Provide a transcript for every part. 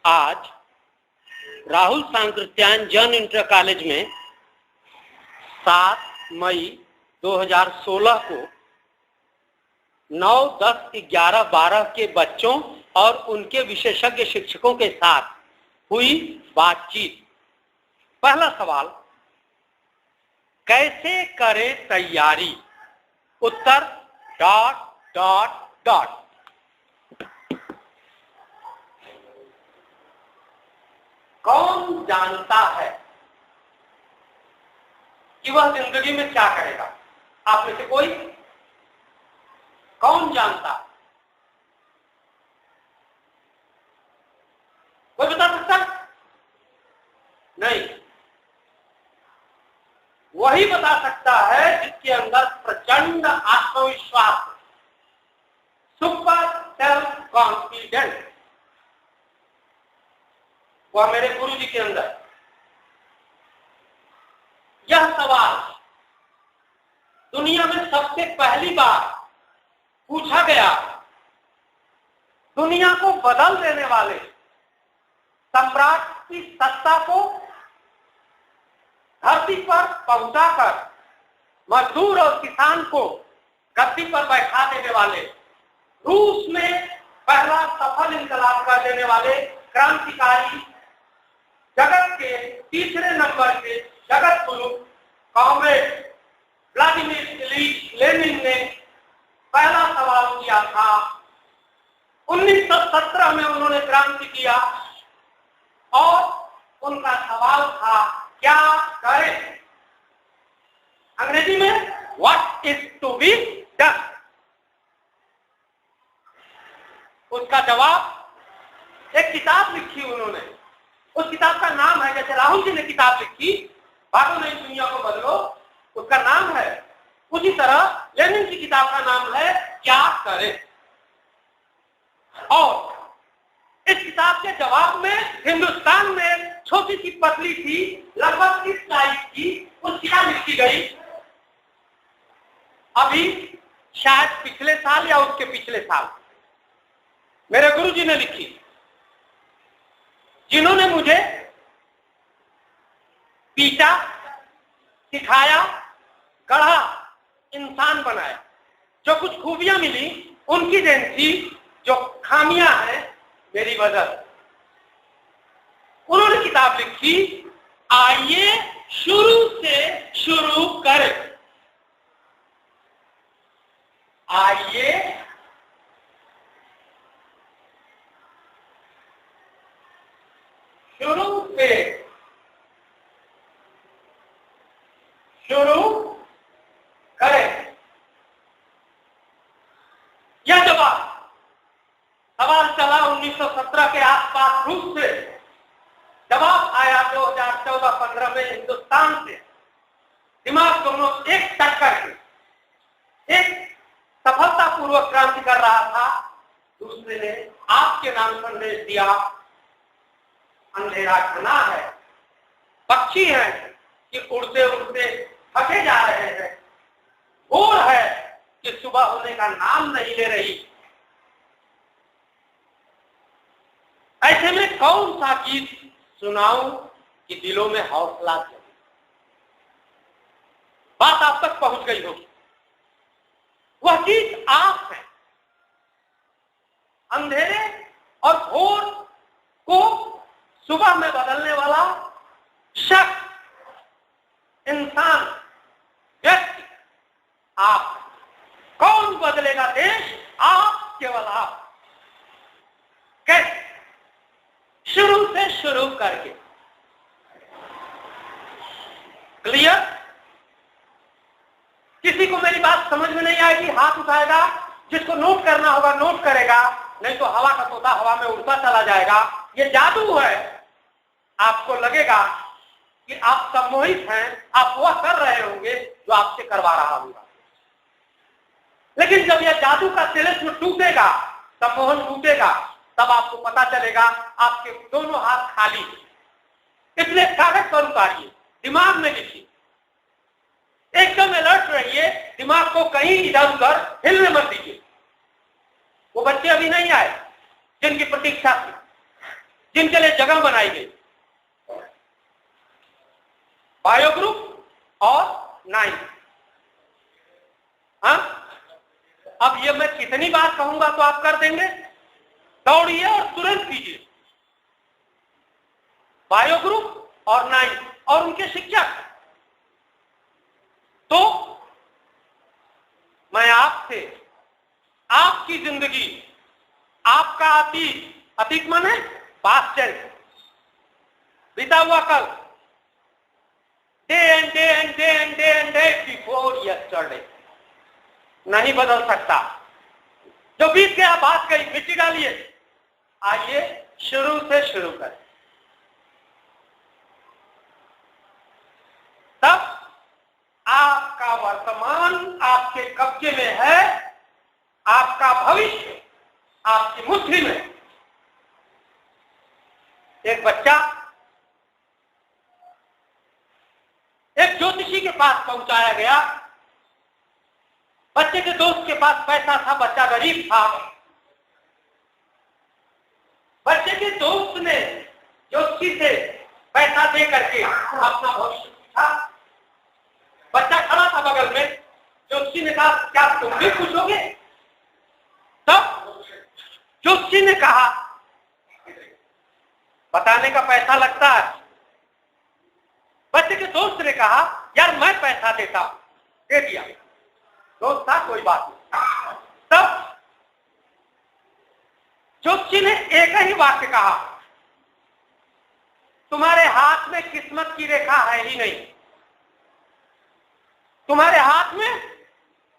आज राहुल सांकृत्यायन जन inter college में 7 मई 2016 को 9, 10, 11, 12 के बच्चों और उनके विशेषज्ञ शिक्षकों के साथ हुई बातचीत। पहला सवाल, कैसे करें तैयारी? उत्तर डॉट डॉट डॉट। कौन जानता है कि वह जिंदगी में क्या करेगा? आप में से कोई? कौन जानता? कोई बता सकता? नहीं। वही बता सकता है जिसके अंदर प्रचंड आत्मविश्वास, सुपर सेल्फ कॉन्फिडेंस। वह मेरे गुरु जी के अंदर। यह सवाल दुनिया में सबसे पहली बार पूछा गया, दुनिया को बदल देने वाले सम्राट की सत्ता को धरती पर पहुंचाकर मजदूर और किसान को गद्दी पर बैठा देने वाले, रूस में पहला सफल इंकलाब कर देने वाले क्रांतिकारी, जगत के तीसरे नंबर के Jagat Guru comrade Vladimir Ilyich Lenin ने पहला सवाल किया था। 1917 में उन्होंने क्रांति किया और उनका सवाल था, क्या करें? अंग्रेजी में what is to be done. उसका जवाब, एक किताब लिखी उन्होंने। उस किताब का नाम है, जैसे राहुल जी ने किताब लिखी भागो नहीं दुनिया को बदलो, उसका नाम है, उसी तरह लेनिन की किताब का नाम है क्या करें। और इस किताब के जवाब में हिंदुस्तान में छोटी सी पतली थी, लगभग इस साइज की, उस क्या लिखी गई? अभी शायद पिछले साल या उसके पिछले साल मेरे गुरुजी ने लिखी, जिन्होंने मुझे पीटा, सिखाया, गढ़ा, इंसान बनाया। जो कुछ खूबियां मिली उनकी देन थी, जो खामियां हैं मेरी वजह। उन्होंने किताब लिखी, आइए शुरू से शुरू करें। आइए शुरू से शुरू करें। यह सवाल चला 1917 के आसपास रूस से, जवाब आया 2014-15 में हिंदुस्तान से। दिमाग दोनों एक टक्कर के, एक सफलतापूर्वक क्रांति कर रहा था, दूसरे ने आपके नाम संदेश दिया, अंधेरा घना है, पक्षी हैं कि उड़ते उड़ते थके जा रहे हैं, भोर है कि सुबह होने का नाम नहीं ले रही। ऐसे में कौन सा गीत सुनाऊं कि दिलों में हौसला दे? बात आप तक पहुंच गई होगी। वह गीत आप है। अंधेरे और भोर को सुबह में बदलने वाला शख्स, इंसान, व्यक्ति आप। कौन बदलेगा देश? आप, केवल आप। कैसे? शुरू से शुरू करके। क्लियर? किसी को मेरी बात समझ में नहीं आएगी, हाथ उठाएगा। जिसको नोट करना होगा नोट करेगा, नहीं तो हवा का तोता हवा में उड़ता चला जाएगा। ये जादू है। आपको लगेगा कि आप सम्मोहित हैं, आप वह कर रहे होंगे जो आपसे करवा रहा होगा। लेकिन जब यह जादू का तिलिस्म टूटेगा, सम्मोहन टूटेगा, तब आपको पता चलेगा आपके दोनों हाथ खाली हैं। इसलिए कागज पर उतारिए, दिमाग में लिखिए, एकदम अलर्ट रहिए, दिमाग को कहीं इधर उधर हिलने मत दीजिए। वो बच्चे अभी नहीं आए जिनकी प्रतीक्षा थी, जिनके लिए जगह बनाई गई, बायो ग्रुप और 9। हाँ, अब ये मैं कितनी बार कहूंगा तो आप कर देंगे? दौड़िए और तुरंत कीजिए। बायो ग्रुप और 9 और उनके शिक्षक। तो मैं आपसे आपकी जिंदगी, आपका अतीत, अतीत माने पास्ट टेंस, बीता हुआ कल, day and day and day and day and day before yesterday नहीं बदल सकता। जो बीत गया बात गई, मिट्टी डालिए। आइए शुरू से शुरू करें। तब आपका वर्तमान आपके कब्जे में है, आपका भविष्य आपकी मुट्ठी में। एक बच्चा एक ज्योतिषी के पास पहुंचाया गया। बच्चे के दोस्त के पास पैसा था, बच्चा गरीब था। बच्चे के दोस्त ने ज्योतिषी से पैसा दे करके अपना भविष्य पूछा। बच्चा खड़ा था बगल में। ज्योतिषी ने कहा, क्या तुम भी पूछोगे? तब ज्योतिषी ने कहा, बताने का पैसा लगता है। बच्चे के दोस्त ने कहा, यार मैं पैसा देता हूं। दे दिया। दोस्त था, कोई बात नहीं। तब ज्योतिषी ने एक ही वाक्य कहा, तुम्हारे हाथ में किस्मत की रेखा है ही नहीं। तुम्हारे हाथ में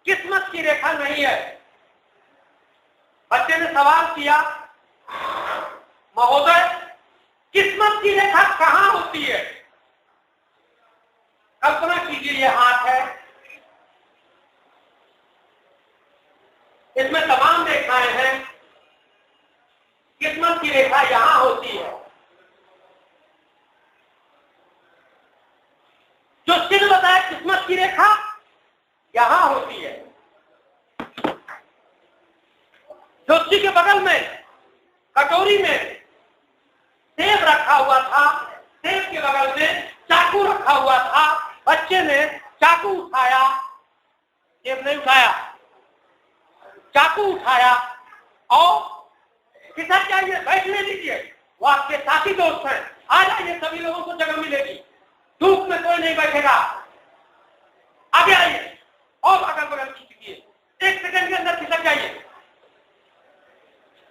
किस्मत की रेखा नहीं है। बच्चे ने सवाल किया, महोदय किस्मत की रेखा कहां होती है? कल्पना कीजिए, ये हाथ है, इसमें तमाम रेखाएं हैं। किस्मत की रेखा यहां होती है। ज्योतिषी ने बताया किस्मत की रेखा यहां होती है। ज्योतिषी के बगल में कटोरी में सेब रखा हुआ था। सेब के बगल में चाकू रखा हुआ था। बच्चे ने चाकू उठाया, सेब नहीं उठाया, चाकू उठाया और किधर जाइए, बैठने दीजिए, वो आपके साथी दोस्त हैं, आ जाइए, सभी लोगों को जगह मिलेगी, धूप में कोई नहीं बैठेगा, आगे आइए और अगल बगल खींचिए। 1 सेकंड के अंदर खिसक जाइए।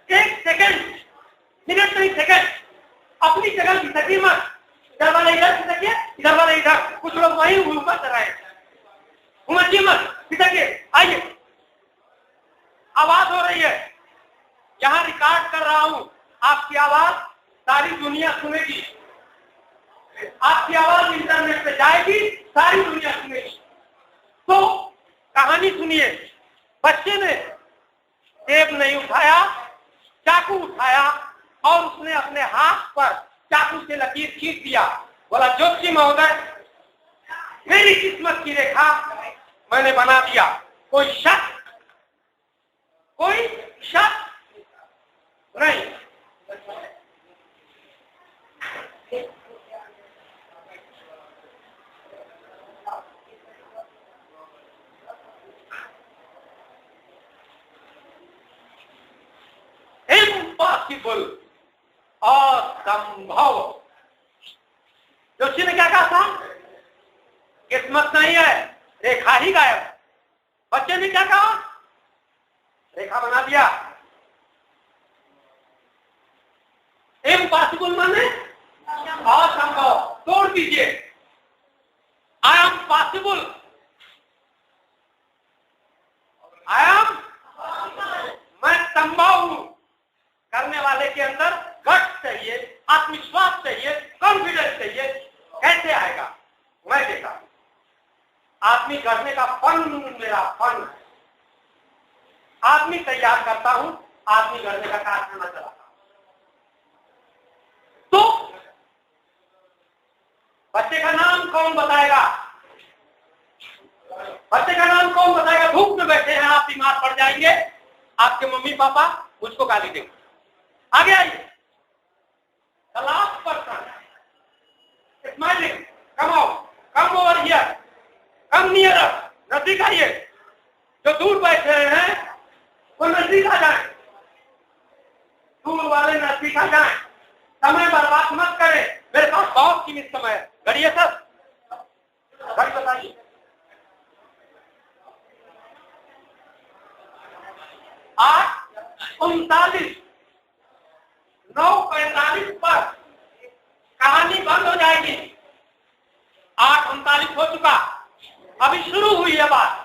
1 सेकंड, मिनट नहीं, सेकंड। अपनी जगह खिसकिए मत। इधर वाले इधर खिसकिए, इधर वाले इधर। कुछ लोग वहीं ऊपर चल रहे हैं, घुमाइए मत, खिसकिए, आइए। आवाज हो रही है, यहां रिकॉर्ड कर रहा हूं। आपकी आवाज सारी दुनिया सुनेगी। आपकी आवाज इंटरनेट पे जाएगी, सारी दुनिया सुनेगी। तो कहानी सुनिए। बच्चे ने सेब नहीं उठाया, चाकू उठाया और उसने अपने हाथ पर चाकू से लकीर खींच दिया। बोला, ज्योतिषी महोदय मेरी किस्मत की रेखा मैंने बना दिया। कोई शक नहीं। इम्पॉसिबल, असंभव। जोशी ने क्या कहा था? किस्मत नहीं है, रेखा ही गायब। बच्चे ने क्या कहा? रेखा बना दिया। इम्पॉसिबल माने असंभव, तोड़ दीजिए। आई एम पॉसिबल, मैं संभव हूं। करने वाले के अंदर गट्स चाहिए, आत्मविश्वास चाहिए, कॉन्फिडेंस चाहिए। कैसे आएगा? मैं देखा आदमी करने का फन, मेरा फन। आदमी तैयार करता हूं, आदमी करने का कारखाना चलाता हूं। तो बच्चे का नाम कौन बताएगा? बच्चे का नाम कौन बताएगा? धूप में बैठे हैं आप, बीमार पड़ जाएंगे, आपके मम्मी पापा मुझको गाली देंगे। आगे आइए। तरह सीखा जाए। समय बर्बाद मत करें, मेरे पास बहुत सीमित समय है। घड़िए सर, घड़ी बताइए। 8:39, 9:45 पर कहानी बंद हो जाएगी। 8:39 हो चुका, अभी शुरू हुई है बात।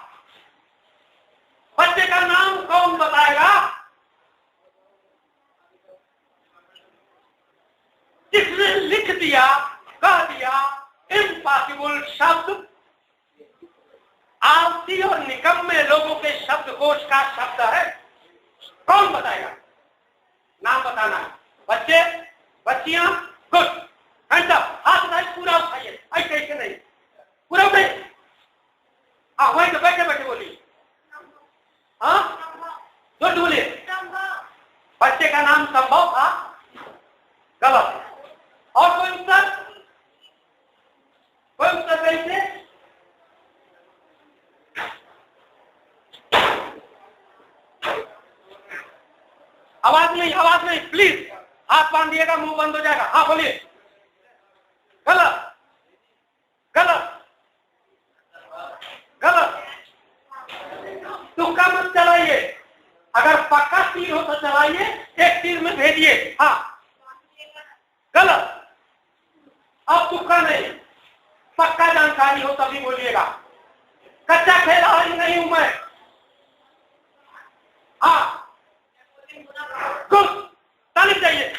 बच्चे का नाम कौन बताएगा? जिसने लिख दिया, कह दिया इम्पॉसिबल शब्द आलसी और निकम्मे लोगों के शब्दकोश का शब्द है। कौन बताएगा? नाम बताना है। बच्चे, बच्चियां, गुड, हैंड्स अप, हाथ उठाइए, पूरा उठाइए, ऐसे ऐसे नहीं, पूरा उठाइए। हाँ, वहीं तो बैठे बैठे बोलिए। हाँ, गुड बोलिए। बच्चे का नाम संभव था? गलत। और कोई उत्तर? कोई उत्तर कैसे? आवाज नहीं, प्लीज। हाथ बांधिएगा, मुंह बंद हो जाएगा। हाँ बोलिए। गलत, गलत, गलत। तुक्का मत चलाइए। अगर पक्का तीर हो तो चलाइए, एक तीर में भेजिए। हाँ, गलत। अब तुक्का नहीं, पक्का जानकारी हो तभी बोलिएगा। कच्चा खिलाड़ी नहीं हूं मैं। हाँ, गुड, ताली चाहिए।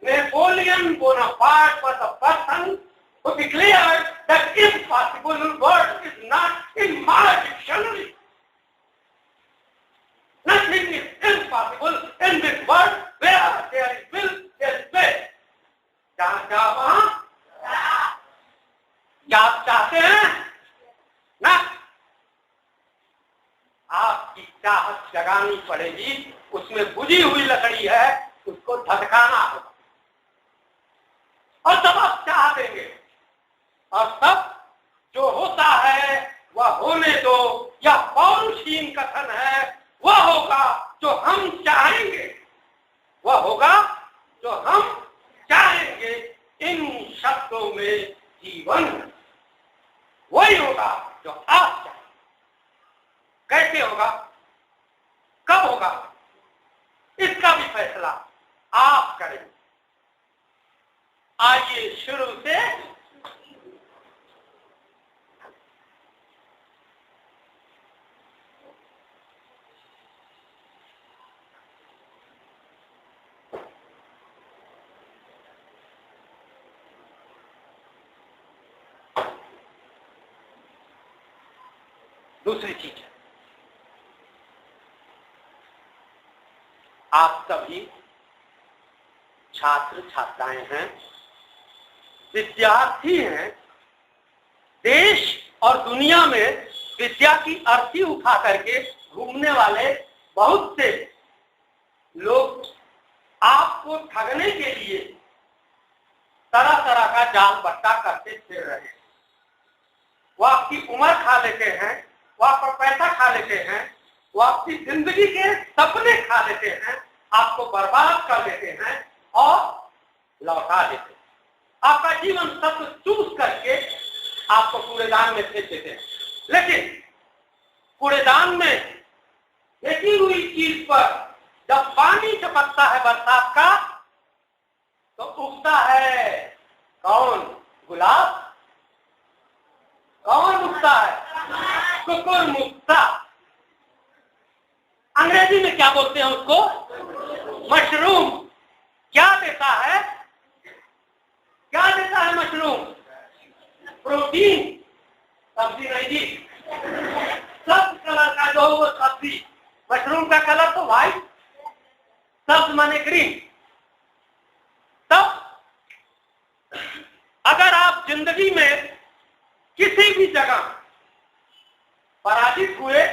Napoleon Bonaparte was a person who declared that impossible word is not in my dictionary. Nothing is impossible in this world. Where there is will, there is way. जहाँ वहाँ क्या आप चाहते हैं ना? आपकी चाहत जगानी पड़ेगी। उसमें बुझी हुई लकड़ी है, उसको धधकाना होगा और तब आप चाह देंगे। और तब जो होता है वह होने दो, या पौरुषहीन कथन है, वह होगा जो हम चाहेंगे। वह होगा जो हम चाहेंगे। इन शब्दों में जीवन वही होगा जो आप चाहें। कैसे होगा, कब होगा, इसका भी फैसला आप करेंगे। आइए शुरू से दूसरी चीज है। आप सभी छात्र छात्राएं हैं, विद्यार्थी हैं। देश और दुनिया में विद्या की अर्थी उठा करके घूमने वाले बहुत से लोग आपको ठगने के लिए तरह तरह का जाल बट्टा करते फिर रहे हैं। वो आपकी उम्र खा लेते हैं, वो आपका पैसा खा लेते हैं, वो आपकी जिंदगी के सपने खा लेते हैं, आपको बर्बाद कर देते हैं और लौटा देते हैं। आपका जीवन सत्व चूस करके आपको कूड़ेदान में फेंक देते हैं। लेकिन कूड़ेदान में फेंकी हुई चीज पर जब पानी टपकता है बरसात का, तो उगता है कौन? गुलाब। कौन उगता है? कुकुरमुत्ता। अंग्रेजी में क्या बोलते हैं उसको? मशरूम। क्या देता है? क्या देता है मशरूम? प्रोटीन। सब्जी नहीं जी, सब कलर का जो वो सब्जी। मशरूम का कलर तो व्हाइट, सब्ज माने ग्रीन। तब अगर आप जिंदगी में किसी भी जगह पराजित हुए,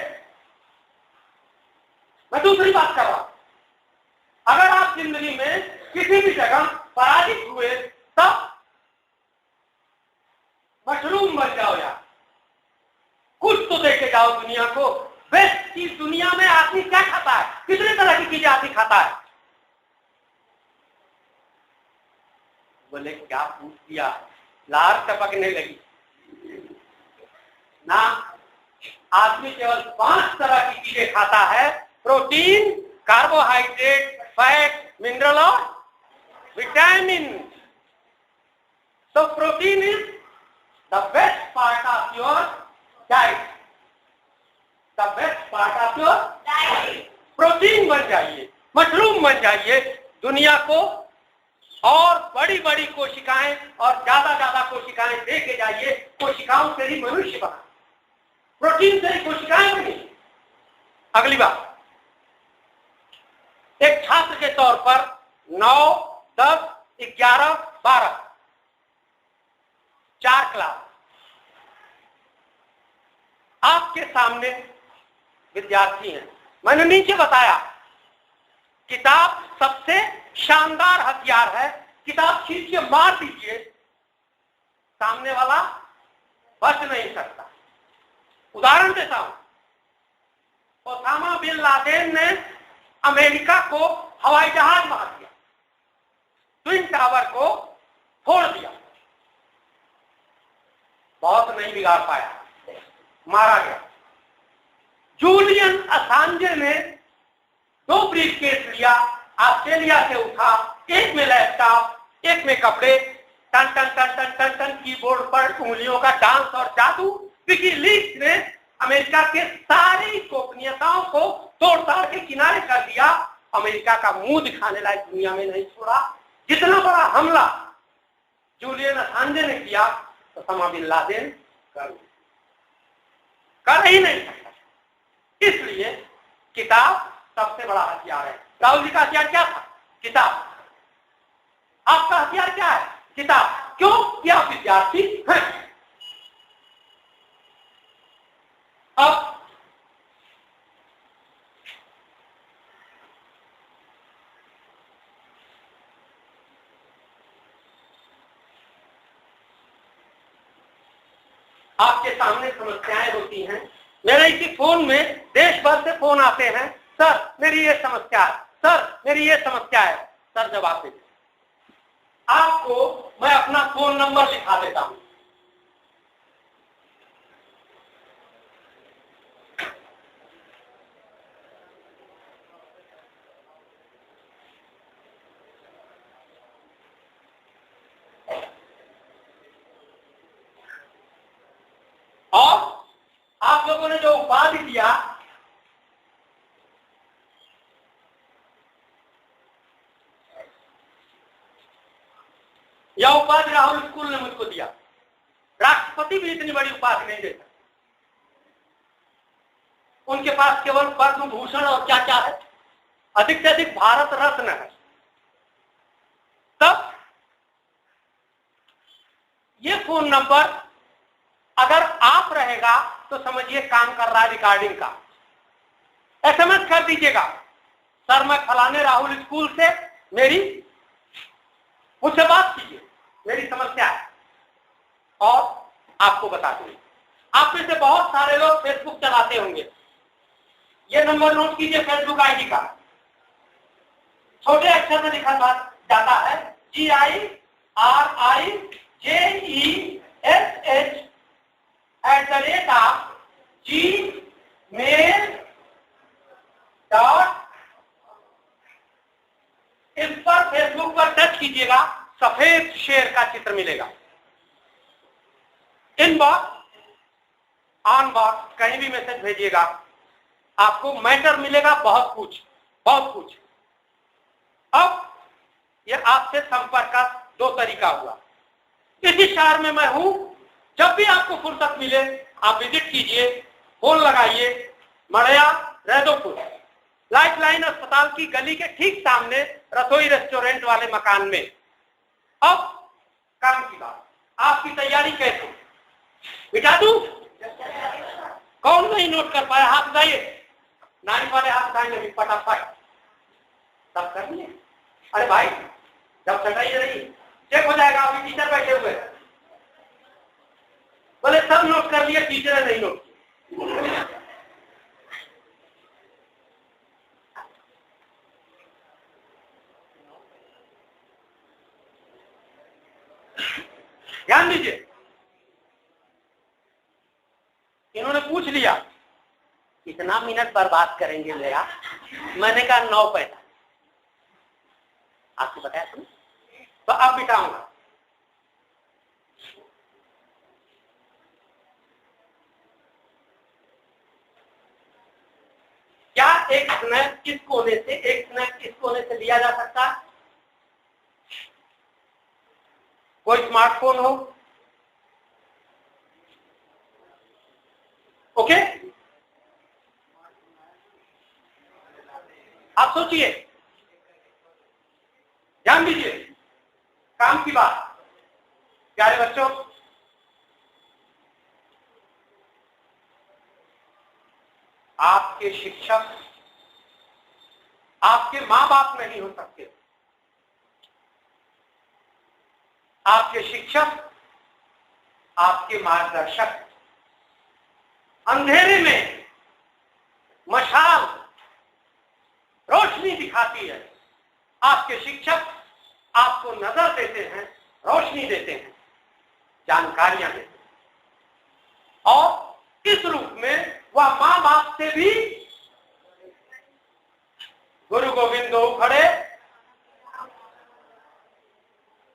मैं दूसरी बात कर रहा हूं, अगर आप जिंदगी में किसी भी जगह पराजित हुए, तब मशरूम बन जाओ यार। जाओ दुनिया को, बेस्ट चीज दुनिया में आदमी क्या खाता है, कितने तरह की चीजें आदमी खाता है। बोले क्या पूछ दिया, लार टपकने लगी ना। आदमी केवल 5 तरह की चीजें खाता है, प्रोटीन, कार्बोहाइड्रेट, फैट, मिनरल और विटामिन। तो protein is the best part of your diet, the best part of your diet. Protein बन जाइए, मशरूम बन जाइए, दुनिया को और बड़ी बड़ी कोशिकाएं और ज्यादा कोशिकाएं दे के जाइए। कोशिकाओं से ही मनुष्य बना, प्रोटीन से ही कोशिकाएं बनी। अगली बात, एक छात्र के तौर पर 9, 10, 11, 12 4 क्लास आपके सामने विद्यार्थी हैं। मैंने नीचे बताया किताब सबसे शानदार हथियार है। किताब खींच के मार दीजिए, सामने वाला बच नहीं सकता। उदाहरण देता हूं, ओसामा बिन लादेन ने अमेरिका को हवाई जहाज मार दिया, ट्विन टावर को फोड़ दिया, बहुत नहीं बिगाड़ पाया, मारा गया। जूलियन असांजे ने 2 ब्रीफकेस लिया, ऑस्ट्रेलिया से उठा, एक में लैपटॉप, एक में कपड़े, टन टन टन टन टन टन कीबोर्ड पर उंगलियों का डांस और जादू। विकीलीक्स ने अमेरिका के सारी गोपनीयताओं को तोड़-ताड़ के किनारे कर दिया। अमेरिका का मुंह दिखाने लायक दुनिया में नहीं छोड़ा। जितना बड़ा हमला जूलियन असांजे ने किया, ओसामा बिन लादेन कर ही नहीं सकता। इसलिए किताब सबसे बड़ा हथियार है। राहुल जी का हथियार क्या था? किताब। आपका हथियार क्या है? किताब। क्यों? कि आप विद्यार्थी हैं। अब आपके सामने समस्याएं होती हैं। मेरे इसी फोन में देश भर से फोन आते हैं, सर मेरी ये समस्या है, सर मेरी ये समस्या है। सर जवाब दीजिए। आपको मैं अपना फोन नंबर लिखा देता हूं। और आप लोगों ने जो उपाधि दिया, यह उपाधि राहुल स्कूल ने मुझको दिया। राष्ट्रपति भी इतनी बड़ी उपाधि नहीं देता। उनके पास केवल पद्म भूषण और क्या क्या है, अधिक से अधिक भारत रत्न है। तब ये फोन नंबर अगर आप रहेगा तो समझिए काम कर रहा है रिकॉर्डिंग का। एसएमएस कर दीजिएगा, सर मैं फलाने राहुल स्कूल से, मुझसे बात कीजिए, मेरी समस्या है, और आपको बता दूंगी। आप में से बहुत सारे लोग फेसबुक चलाते होंगे। ये नंबर नोट कीजिए फेसबुक आईडी का। छोटे अक्षर से लिखा जाता है GIRIJESH@gmail.com। इस पर फेसबुक पर टच कीजिएगा, सफेद शेर का चित्र मिलेगा। इनबॉक्स, ऑन बॉक्स, कहीं भी मैसेज भेजिएगा, आपको मैटर मिलेगा बहुत कुछ। अब यह आपसे संपर्क का 2 तरीका हुआ। इसी शहर में मैं हूं, जब भी आपको फुर्सत मिले आप विजिट कीजिए, फोन लगाइए। मड़ैया रैदोपुर लाइफ लाइन अस्पताल की गली के ठीक सामने रसोई रेस्टोरेंट वाले मकान में। अब काम की बात, आपकी तैयारी कैसे? बिठा दूं? कौन नहीं नोट कर पाया हाथ उठाइए। 9 वाले हाथ उठाएंगे फटाफट, सब कर लिए। अरे भाई जब चटाई रही चेक हो जाएगा। अभी टीचर बैठे हुए, बोले सब नोट कर लिए, टीचर ने नहीं नोट किया। ध्यान दीजिए, इन्होंने पूछ लिया कितना मिनट बर्बाद करेंगे मेरा, मैंने कहा 9 पैसा। आपको बताया तुम तो अब बिठाऊंगा। क्या एक स्नैप इस कोने से, एक स्नैप इस कोने से लिया जा सकता है? कोई स्मार्टफोन हो, ओके, आप सोचिए, ध्यान दीजिए, काम की बात। प्यारे बच्चों, आपके शिक्षक आपके मां बाप नहीं हो सकते, आपके शिक्षक आपके मार्गदर्शक। अंधेरे में मशाल रोशनी दिखाती है, आपके शिक्षक आपको नजर देते हैं, रोशनी देते हैं, जानकारियां देते हैं, और इस रूप में वह मां बाप से भी गुरु गोविंद खड़े।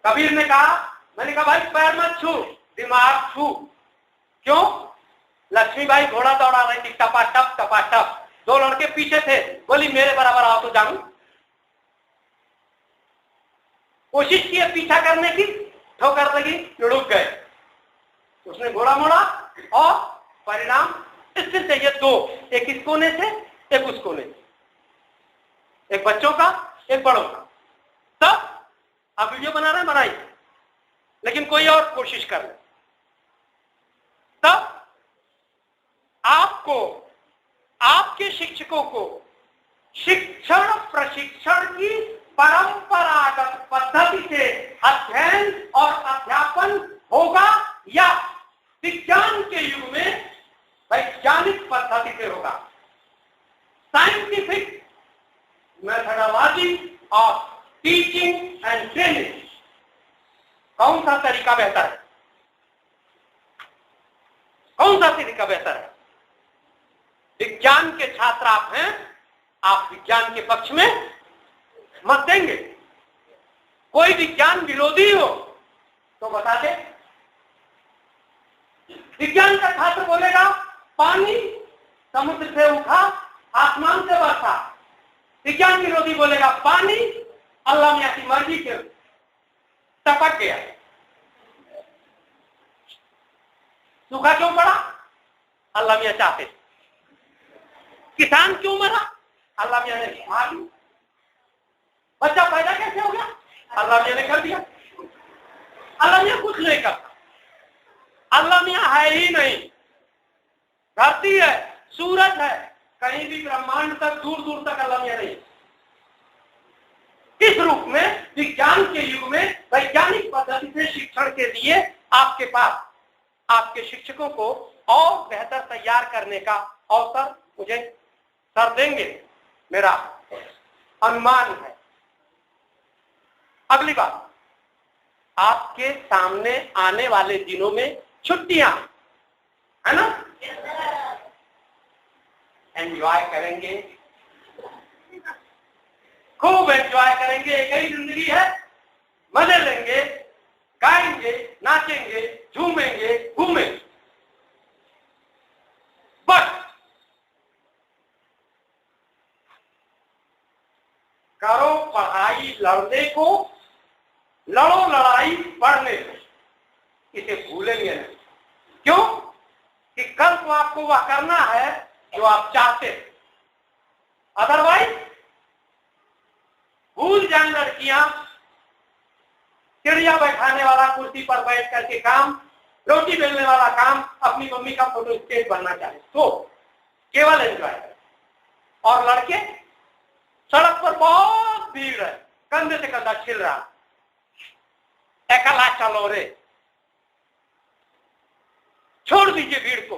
कबीर ने कहा, मैंने कहा भाई पैर मत छू, दिमाग छू। क्यों? लक्ष्मीबाई घोड़ा दौड़ा रही थी, टपाटप टपाटप, 2 लड़के पीछे थे, बोली मेरे बराबर आओ तो जाऊं। कोशिश की पीछा करने की, ठोकर लगी, रुक गए। उसने घोड़ा मोड़ा और परिणाम स्थिर चाहिए 2, एक इस कोने से एक उस कोने से, एक बच्चों का एक बड़ों का। तब आप वीडियो बना रहे हैं, बनाइए, लेकिन कोई और कोशिश कर ले। तब आपको, आपके शिक्षकों को शिक्षण प्रशिक्षण की परंपरागत पद्धति से अध्ययन और अध्यापन होगा या विज्ञान के युग में वैज्ञानिक पद्धति से होगा? Scientific methodology of teaching and training, कौन सा तरीका बेहतर है? कौन सा तरीका बेहतर है? विज्ञान के छात्र आप हैं, आप विज्ञान के पक्ष में मत देंगे। कोई विज्ञान विरोधी हो तो बता दे। विज्ञान का छात्र बोलेगा पानी समुद्र से उठा, आसमान से बरसा। विज्ञान विरोधी बोलेगा पानी अल्लाह मियां की मर्जी से टपक गया। सूखा क्यों पड़ा? अल्लाह मियां चाहते। किसान क्यों मरा? अल्लाह मियां ने मार दी। बच्चा पैदा कैसे हो गया? अल्लाह मियां ने कर दिया। अल्लाह मियां कुछ नहीं करता, अल्लाह मियां है ही नहीं। धरती है, सूरज है, कहीं भी ब्रह्मांड तक दूर दूर तक अल्लाह मियां नहीं। इस रूप में विज्ञान के युग में वैज्ञानिक पद्धति से शिक्षण के लिए आपके पास आपके शिक्षकों को और बेहतर तैयार करने का अवसर मुझे सर देंगे, मेरा अनुमान है। अगली बात, आपके सामने आने वाले दिनों में छुट्टियां है ना, एंजॉय करेंगे, खूब एंजॉय करेंगे। एक ही जिंदगी है, मजे लेंगे, गाएंगे, नाचेंगे, झूमेंगे, घूमेंगे। बस करो पढ़ाई लड़ने को, लड़ो लड़ाई पढ़ने को, इसे भूलेंगे नहीं। क्यों? कि कल को आपको वह करना है जो आप चाहते। अदरवाइज भूल जाए लड़कियां चिड़िया बैठाने वाला, कुर्सी पर बैठ करके काम, रोटी बेलने वाला काम, अपनी मम्मी का फोटो स्टेट बनना चाहे तो केवल एंजॉय करें। और लड़के, सड़क पर बहुत भीड़ है, कंधे से कंधा छिल रहा, एकला चलो रे, छोड़ दीजिए भीड़ को,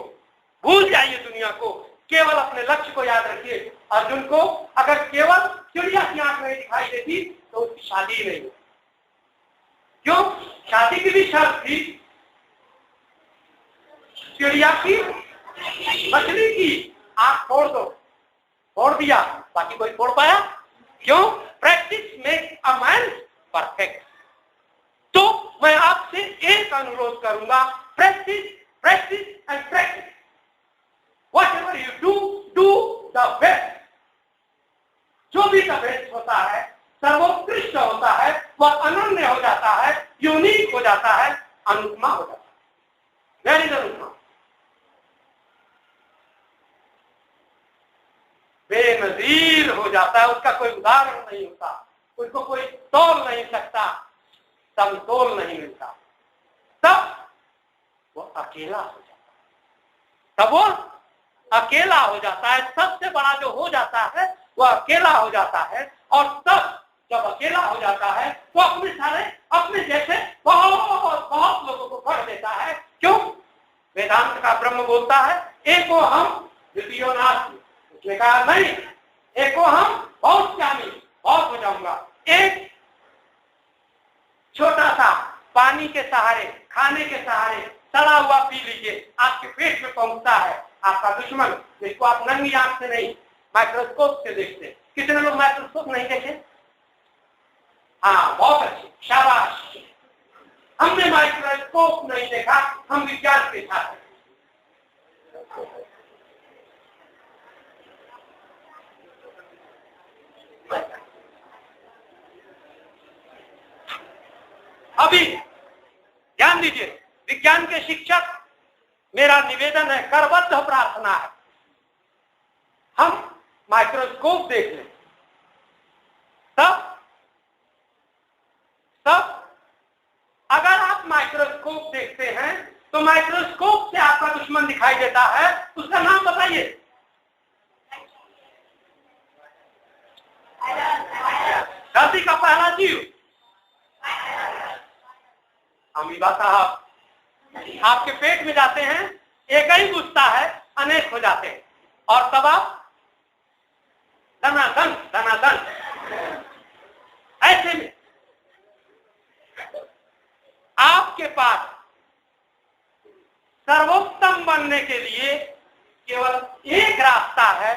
भूल जाइए दुनिया को, केवल अपने लक्ष्य को याद रखिए। अर्जुन को अगर केवल चिड़िया की आंख नहीं दिखाई देती तो उसकी शादी नहीं हुई। क्यों? शादी की भी शर्त थी चिड़िया की, मछली की। आंख फोड़ दो, फोड़ दिया, बाकी कोई फोड़ पाया? क्यों? Practice make a man perfect. तो मैं आपसे एक अनुरोध करूंगा, practice practice and practice. Whatever you do, do the best. जो भी द बेस्ट होता है, सर्वोत्कृष्ट होता है, वह अनन्य हो जाता है, यूनिक हो जाता है, अनुपमा हो जाता है। वेरी अनुपमा, बेनजीर हो जाता है, उसका कोई उदाहरण नहीं होता, उसको कोई तोल नहीं सकता, समतोल नहीं मिलता। तब वो अकेला हो जाता है, तब वो अकेला हो जाता है। सबसे बड़ा जो हो जाता है वह अकेला हो जाता है। और तब जब अकेला हो जाता है वो अपने सारे अपने जैसे बहुत बहुत लोगों को भर देता है। क्यों? वेदांत का ब्रह्म बोलता है एको हम द्वितीयो नास्ति। उसने कहा नहीं, एको हम बहुत ज्ञानी, बहुत हो जाऊंगा। एक छोटा सा पानी के सहारे, खाने के सहारे सड़ा हुआ पी लीजिए, आपके पेट में पहुंचता है। आपका दुश्मन, जिसको आप नंगी आंख से नहीं माइक्रोस्कोप से देखते। कितने लोग माइक्रोस्कोप नहीं देखे? हाँ, बहुत अच्छे, शाबाश। हमने माइक्रोस्कोप नहीं देखा, हम विज्ञान के छात्र। अभी ध्यान दीजिए, विज्ञान के शिक्षक, मेरा निवेदन है, करबद्ध प्रार्थना है, हम माइक्रोस्कोप देख लें। तब अगर आप माइक्रोस्कोप देखते हैं तो माइक्रोस्कोप से आपका दुश्मन दिखाई देता है, उसका नाम बताइए। धरती का पहला जीव अमीबा साहब। आपके पेट में जाते हैं, एक ही घुसता है, अनेक हो जाते हैं, और तब आप धनाधन धनाधन। ऐसे में आपके पास सर्वोत्तम बनने के लिए केवल एक रास्ता है।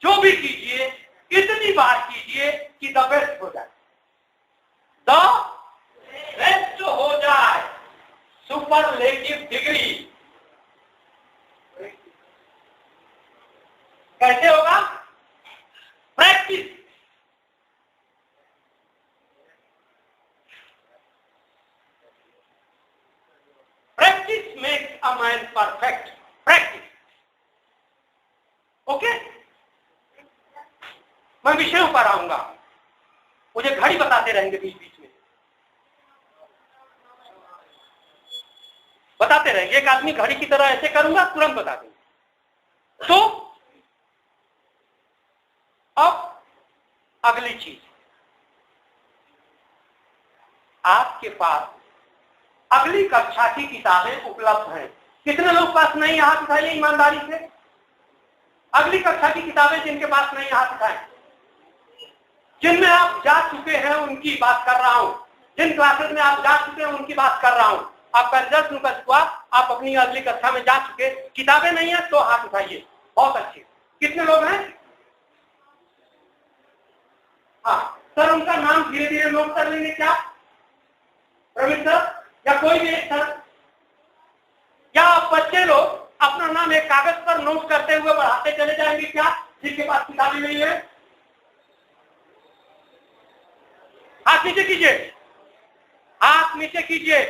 जो भी कीजिए, इतनी बार कीजिए कि द बेस्ट हो जाए, द बेस्ट हो जाए, सुपरलेटिव डिग्री। कैसे होगा? Practice. Practice makes a man perfect. Practice. Okay, मैं विषयों पर आऊंगा, मुझे घड़ी बताते रहेंगे बीच बीच में, बताते रहेंगे। एक आदमी घड़ी की तरह ऐसे करूंगा, तुरंत बता देंगे। तो अब अगली चीज, आपके पास अगली कक्षा की किताबें उपलब्ध हैं। कितने लोग पास नहीं, हाथ उठाइए ईमानदारी से। अगली कक्षा की किताबें जिनके पास नहीं, हाथ उठाएं। जिनमें आप जा चुके हैं उनकी बात कर रहा हूं, जिन क्लासेस में आप जा चुके हैं उनकी बात कर रहा हूं। आपका रिजल्ट निकल चुका, आप अपनी अगली कक्षा में जा चुके, किताबें नहीं है तो हाथ उठाइए। बहुत अच्छे, कितने लोग हैं? हाँ सर, उनका नाम धीरे धीरे नोट कर लेंगे क्या? प्रवीण सर या कोई भी एक सर, या आप बच्चे लोग अपना नाम एक कागज पर नोट करते हुए बढ़ाते चले जाएंगे क्या, जिनके पास किताबें नहीं है? हाथ नीचे कीजिए, हाथ नीचे कीजिए।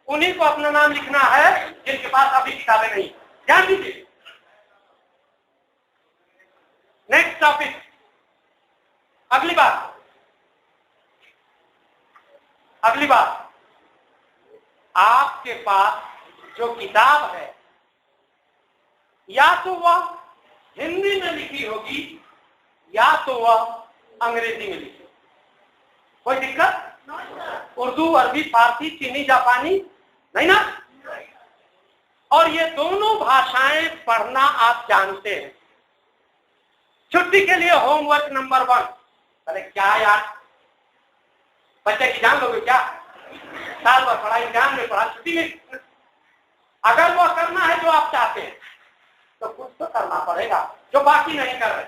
उन्हीं को अपना नाम लिखना है जिनके पास अभी किताबें नहीं। ध्यान दीजिए। नेक्स्ट टॉपिक, अगली बात आपके पास जो किताब है, या तो वह हिंदी में लिखी होगी या तो वह अंग्रेजी में लिखी। कोई दिक्कत? उर्दू, अरबी, फारसी, चीनी, जापानी नहीं ना? और ये दोनों भाषाएं पढ़ना आप जानते हैं। छुट्टी के लिए होमवर्क नंबर 1। अरे क्या यार, बच्चे की जान लोगे क्या? साल भर पढ़ाई, जान में पढ़ा, छुट्टी में अगर वो करना है जो आप चाहते हैं तो कुछ तो करना पड़ेगा जो बाकी नहीं कर रहे।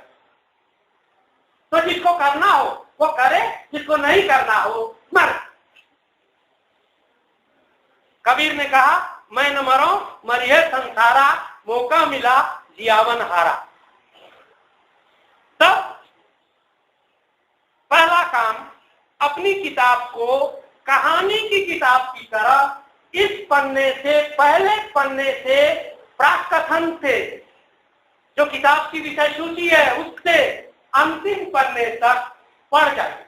तो जिसको करना हो वो करे, जिसको नहीं करना हो मर। कबीर ने कहा मैं न मरो मरिए संसारा, मौका मिला जियावन हारा। तब पहला काम अपनी किताब को कहानी की किताब की तरह इस पन्ने से, पहले पन्ने से, प्राकथन से, जो किताब की विषय सूची है उससे अंतिम पन्ने तक पढ़ जाए।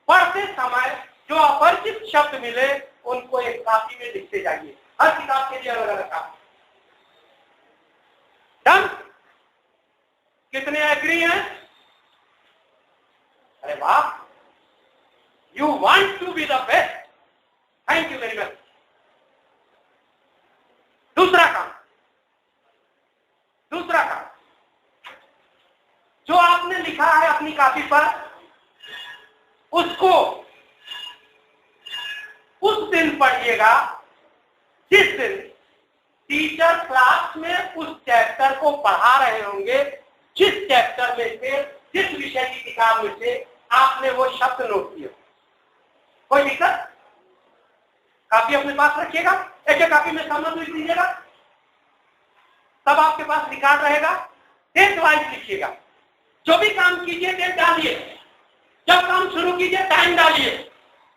पढ़ते समय जो अपरिचित शब्द मिले उनको एक कॉपी में लिखते जाइए। हर किताब के लिए अलग अलग कॉपी। डन? कितने एग्री हैं? अरे वाह, you want to be the best. Thank you very much. दूसरा काम जो आपने लिखा है अपनी कॉपी पर, उसको उस दिन पढ़िएगा जिस दिन टीचर क्लास में उस चैप्टर को पढ़ा रहे होंगे, जिस चैप्टर में से, जिस विषय की किताब में से आपने वो शब्द नोट किए। कोई दिक्कत? कॉपी अपने पास रखिएगा, एक कॉपी में सब लिख दीजिएगा, तब आपके पास रिकॉर्ड रहेगा। डेट वाइज लिखिएगा। जो भी काम कीजिए डेट डालिए, जब काम शुरू कीजिए टाइम डालिए,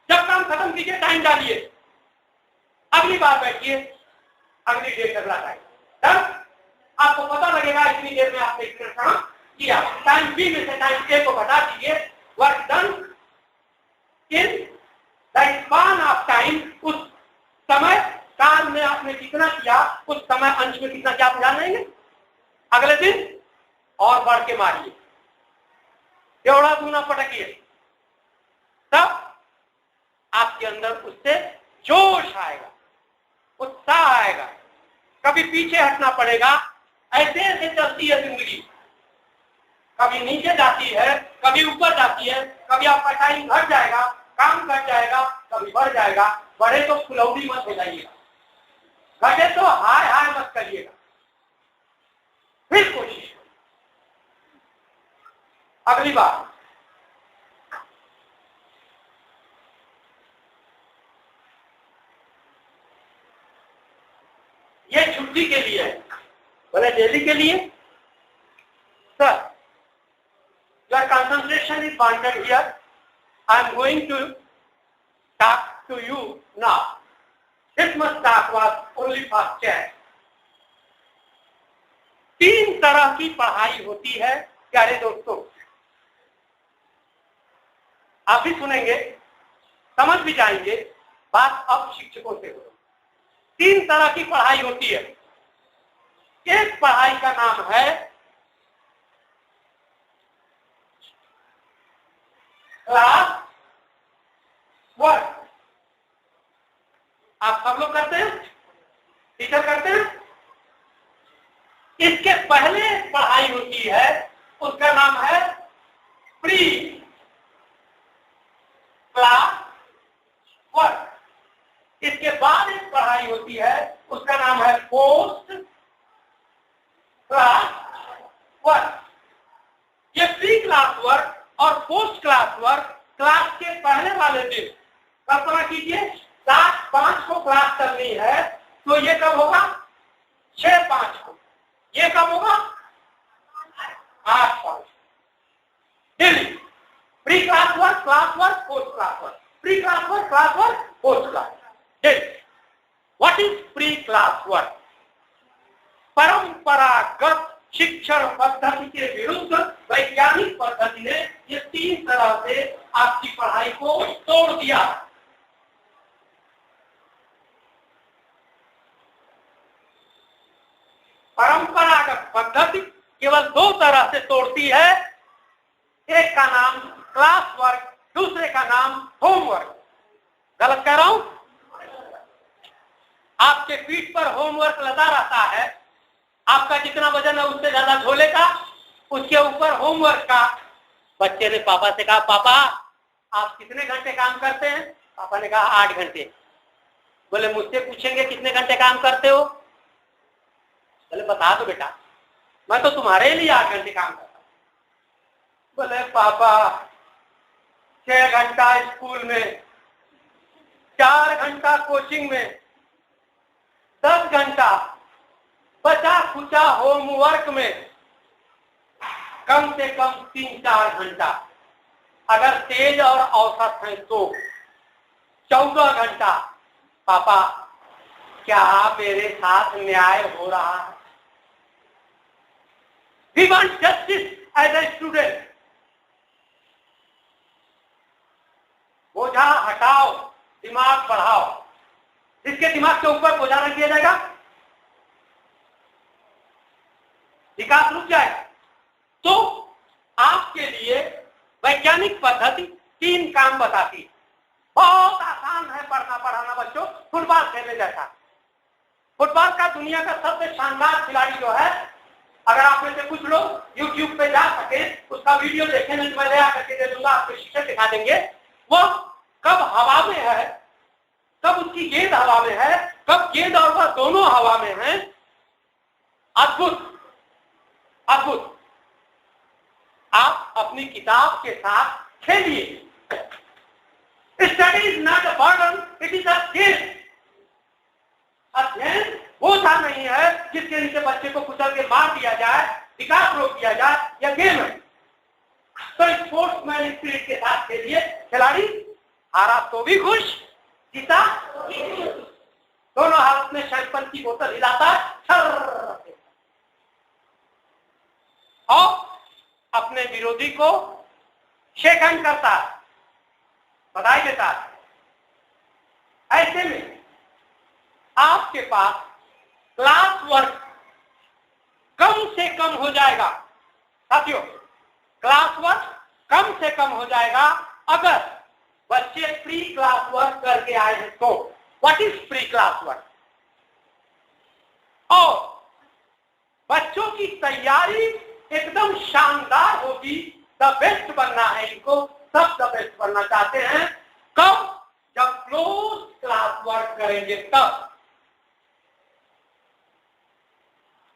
जब काम खत्म कीजिए टाइम डालिए। अगली बार बैठिए, अगली डेट अगला टाइम, तब आपको पता लगेगा इतनी देर में आपने इतना काम किया। टाइम बी में से टाइम ए को घटा दीजिए। Work done in the span of time. उस समय काल में आपने कितना किया, उस समय अंश में कितना क्या आप जान लेंगे। अगले दिन और बढ़ के मारिए, एवढा दूना पटकिए, तब आपके अंदर उससे जोश आएगा, उत्साह आएगा। कभी पीछे हटना पड़ेगा। ऐसे ऐसे चलती है जिंदगी, कभी नीचे जाती है, कभी ऊपर जाती है, कभी आपका टाइम घट जाएगा, काम घट जाएगा, कभी बढ़ जाएगा। बढ़े तो फुलौड़ी मत हो जाइएगा, घटे तो हाय हाय मत करिएगा। फिर कोशिश अगली बार ये छुट्टी के लिए है, बोले डेली के लिए। Sir, your concentration is wanted here. I am going to talk to you now. This much talk was only for chat. 3 तरह की पढ़ाई होती है प्यारे दोस्तों। आप भी सुनेंगे, समझ भी जाएंगे। बात अब शिक्षकों से हो। 3 तरह की पढ़ाई होती है। एक पढ़ाई का नाम है क्लास वर्क। आप सब लोग करते हैं, टीचर करते हैं। इसके पहले पढ़ाई होती है, उसका नाम है प्री क्लास वर्क। इसके बाद एक पढ़ाई होती है, उसका नाम है पोस्ट क्लास वर्क। ये प्री क्लास वर्क और पोस्ट क्लास वर्क क्लास के पहले वाले दिन कल्पना कीजिए 7:05 को क्लास करनी है, तो ये कब होगा? 6:05 को। ये कब होगा? 8:05। Daily pre class work, post class work, pre class work, post class. What is pre-class work? परंपरागत शिक्षण पद्धति के विरुद्ध वैज्ञानिक पद्धति ने ये 3 तरह से आपकी पढ़ाई को तोड़ दिया। परंपरागत पद्धति केवल 2 तरह से तोड़ती है। एक का नाम क्लास वर्क, दूसरे का नाम होमवर्क। गलत कह रहा हूं? आपके पीठ पर होमवर्क लगा रहता है, आपका जितना वजन है उससे ज्यादा झोले का, उसके ऊपर होमवर्क का। बच्चे ने पापा से कहा, पापा आप कितने घंटे काम करते हैं? पापा ने कहा 8 घंटे। बोले मुझसे पूछेंगे कितने घंटे काम करते हो? बोले बता दो बेटा, मैं तो तुम्हारे लिए 8 घंटे काम करता हूँ। बोले पापा 6 घंटा स्कूल में, 4 घंटा कोचिंग में, 10 घंटा बचा खुचा होमवर्क में, कम से कम 3-4 घंटा, अगर तेज और औसत है तो 14 घंटा। पापा क्या मेरे साथ न्याय हो रहा है? We want justice as a student. बोझा हटाओ, दिमाग बढ़ाओ। जिसके दिमाग के ऊपर बोझा रख दिया जाएगा, विकास रुक जाएगा। तो आपके लिए वैज्ञानिक पद्धति 3 काम बताती है। बहुत आसान है पढ़ना पढ़ाना बच्चों, फुटबॉल खेलने जैसा। फुटबॉल का दुनिया का सबसे शानदार खिलाड़ी जो है, अगर आप में से कुछ लोग YouTube पे जा सके, उसका वीडियो देखें, मैं ले आकर के दे दूंगा, आपके शिक्षक दिखा देंगे। वो कब हवा में है, कब उसकी गेंद हवा में है, कब गेंद और वह दोनों हवा में हैं, अद्भुत अद्भुत। आप अपनी किताब के साथ खेलिए। Study is not a burden, it is a game. अध्ययन बोझा नहीं है जिसके नीचे बच्चे को कुचल के मार दिया जाए, विकास रोक दिया जाए, या गेम है। तो स्पोर्ट्समैन स्पिरिट के साथ खेलिए। खिलाड़ी हारा तो भी खुश, जीता दोनों हाथ में शैंपन की बोतल हिलाता और अपने विरोधी को शेक हैंड करता, बधाई देता। ऐसे में आपके पास क्लास वर्क कम से कम हो जाएगा। साथियों, क्लास वर्क कम से कम हो जाएगा अगर बच्चे प्री क्लास वर्क करके आए हैं तो। What is pre class work? और बच्चों की तैयारी एकदम शानदार होगी। द बेस्ट बनना है इनको, सब द बेस्ट बनना चाहते हैं। कब? जब क्लोज क्लास वर्क करेंगे तब।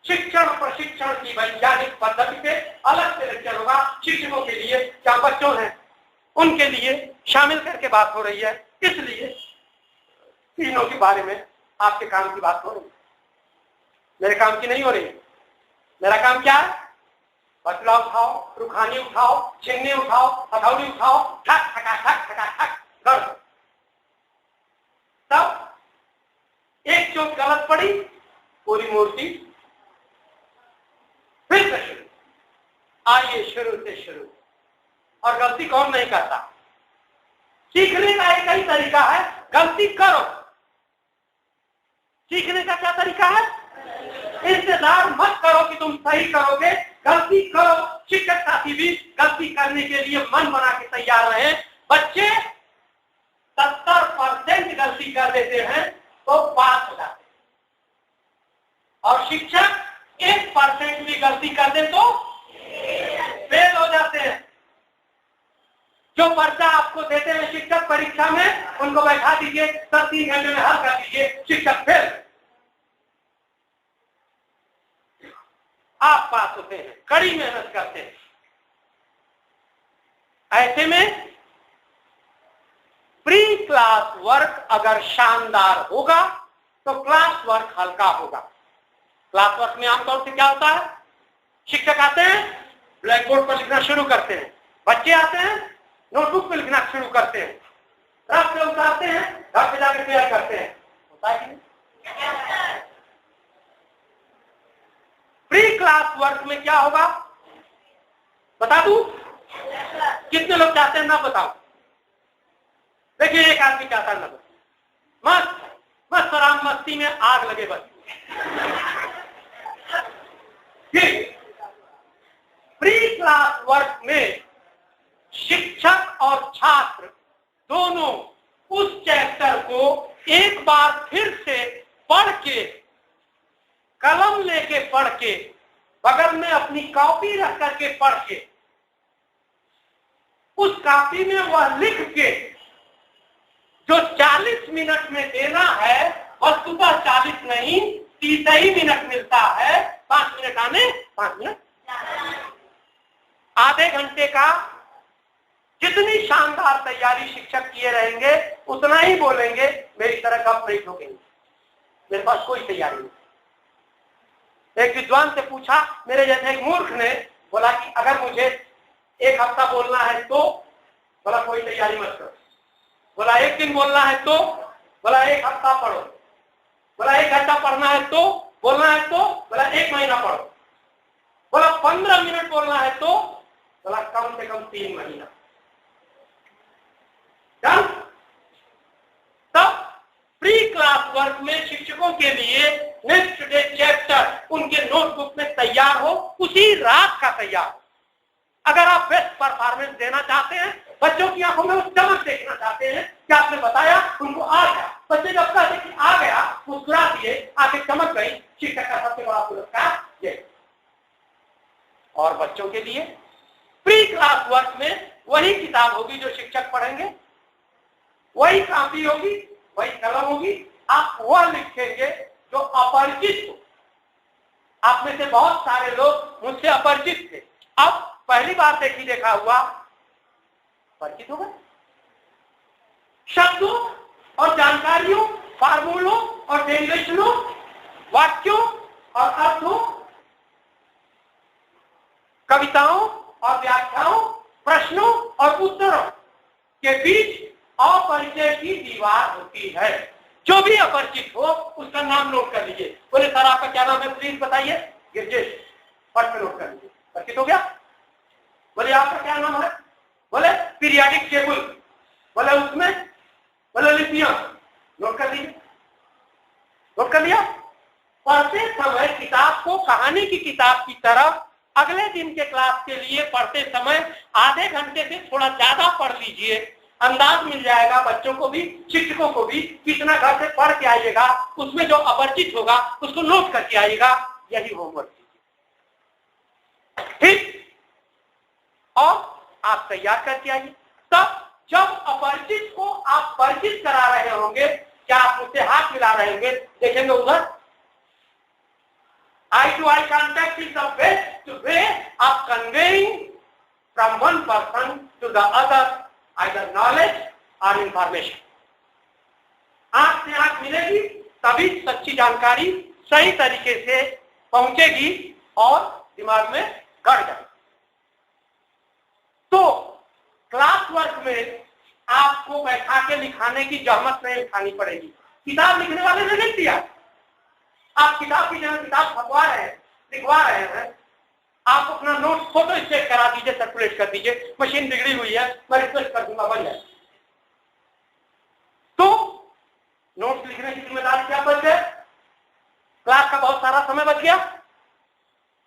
शिक्षण प्रशिक्षण की वैज्ञानिक पद्धति से अलग से लेक्चर होगा शिक्षकों के लिए, क्या बच्चों हैं उनके लिए शामिल करके बात हो रही है। इसलिए तीनों के बारे में आपके काम की बात हो रही है, मेरे काम की नहीं हो रही है। मेरा काम क्या है? बटला उठाओ, रुखानी उठाओ, छिन्नी उठाओ, हथौड़ी उठाओ, ठक ठका ठक ठका ठक कर दो। तब एक चोट गलत पड़ी, पूरी मूर्ति फिर से शुरू। आइए शुरू से शुरू। और गलती कौन नहीं करता? सीखने का एक ही तरीका है, गलती करो। सीखने का क्या तरीका है? इंतजार मत करो कि तुम सही करोगे, गलती करो। शिक्षक साथी भी गलती करने के लिए मन बना के तैयार रहे। बच्चे 70% गलती कर देते हैं तो पास हो जाते हैं, और शिक्षक 1% भी गलती कर दे तो फेल हो जाते हैं। जो पर्चा आपको देते हैं शिक्षक परीक्षा में, उनको बैठा दीजिए, 3 घंटे में हल कर दीजिए, शिक्षक फेल। आप पास होते हैं, कड़ी मेहनत करते हैं। ऐसे में प्री क्लास वर्क अगर शानदार होगा तो क्लास वर्क हल्का होगा। क्लास वर्क में आमतौर से क्या होता है? शिक्षक आते हैं, ब्लैक बोर्ड पर लिखना शुरू करते हैं, बच्चे आते हैं, नोटबुक पे लिखना शुरू करते हैं, रफ पे उतारते हैं, घर पे जाकर तैयार करते हैं। होता है कि नहीं? प्री क्लास वर्क में क्या होगा बता दूं? कितने लोग चाहते हैं ना बताओ? देखिए, एक आदमी चाहता है ना बताओ। मस्त मस्त आराम मस्ती में आग लगे बस। प्री क्लास वर्क में शिक्षक और छात्र दोनों उस चैप्टर को एक बार फिर से पढ़ के, कलम लेके पढ़ के, बगल में अपनी कॉपी रख करके पढ़ के, उस कॉपी में वह लिख के जो 40 मिनट में देना है, वस्तुतः 40 नहीं 30 ही मिनट मिलता है, 5 मिनट आने 5 मिनट आधे घंटे का जितनी शानदार तैयारी शिक्षक किए रहेंगे उतना ही बोलेंगे, मेरी तरह गप नहीं ठोकेंगे, मेरे पास कोई तैयारी नहीं। एक विद्वान से पूछा, मेरे जैसे एक मूर्ख ने बोला कि अगर मुझे 1 हफ्ता बोलना है तो, बोला कोई तैयारी मत करो। बोला 1 दिन बोलना है तो, बोला 1 हफ्ता पढ़ो। बोला 1 घंटा पढ़ना है तो, बोलना है तो, बोला 1 महीना पढ़ो। बोला 15 मिनट बोलना है तो, बोला कम से कम 3 महीना। तब प्री क्लास वर्क में शिक्षकों के लिए नेक्स्ट डे चैप्टर उनके नोटबुक में तैयार हो, उसी रात का तैयार हो। अगर आप बेस्ट परफॉर्मेंस देना चाहते हैं, बच्चों की आंखों में वो चमक देखना चाहते हैं कि आपने बताया उनको आ गया, बच्चे जब कहते कि आ गया, मुस्कुरा दिए, आंखें चमक गई, शिक्षक का सबसे बड़ा पुरस्कार ये। और बच्चों के लिए प्री क्लास वर्क में वही किताब होगी जो शिक्षक पढ़ेंगे, वही कॉपी होगी, वही कलम होगी, आप वह लिखेंगे जो अपरिचित हो। आप में से बहुत सारे लोग मुझसे अपरिचित थे, अब पहली बार देखा हुआ परिचित हो गए। शब्दों और जानकारियों, फार्मूलों और डेरिवेशनों, वाक्यों और अर्थों, कविताओं और व्याख्याओं, प्रश्नों और उत्तरों के बीच अपरिचय की दीवार होती है। जो भी अपरिचित हो उसका नाम नोट कर लीजिए। बोले सर आपका क्या नाम है, प्लीज बताइए। गिरजेश, फट पे नोट कर लीजिए। परिचित हो गया। बोले आपका क्या नाम है, बोले पीरियाडिक टेबल, बोले उसमें, बोले लिथियम, नोट कर लीजिए। नोट कर लिया। पढ़ते समय किताब को कहानी की किताब की तरह अगले दिन के क्लास के लिए पढ़ते समय आधे घंटे से थोड़ा ज्यादा पढ़ लीजिए, अंदाज मिल जाएगा बच्चों को भी, शिक्षकों को भी, कितना घर से पढ़ के आइएगा, उसमें जो अपरिचित होगा उसको नोट करके आइएगा, यही होमवर्क कीजिए। ठीक, और आप तैयार करके आइए। तब जब अपरिचित को आप परिचित करा रहे होंगे, क्या आप उससे हाथ मिला रहे होंगे, देखेंगे उधर। Eye to eye contact is the best way of conveying from one person to the other either knowledge or information. आंख से आंख मिलेगी तभी सच्ची जानकारी सही तरीके से पहुंचेगी और दिमाग में गड़ जाएगी। तो क्लास वर्क में आपको बैठा के लिखाने की जहमत नहीं उठानी पड़ेगी। किताब लिखने वाले ने लिख दिया, आप किताब की जगह किताब छपवा रहे हैं, लिखवा रहे हैं, आप अपना नोट फोटो स्टेट करा दीजिए, सर्कुलेट कर दीजिए, मशीन बिगड़ी हुई है मैं रिक्वेस्ट कर दूंगा, बन जाए। तो नोट लिखने की जिम्मेदारी क्या बच गए, क्लास का बहुत सारा समय बच गया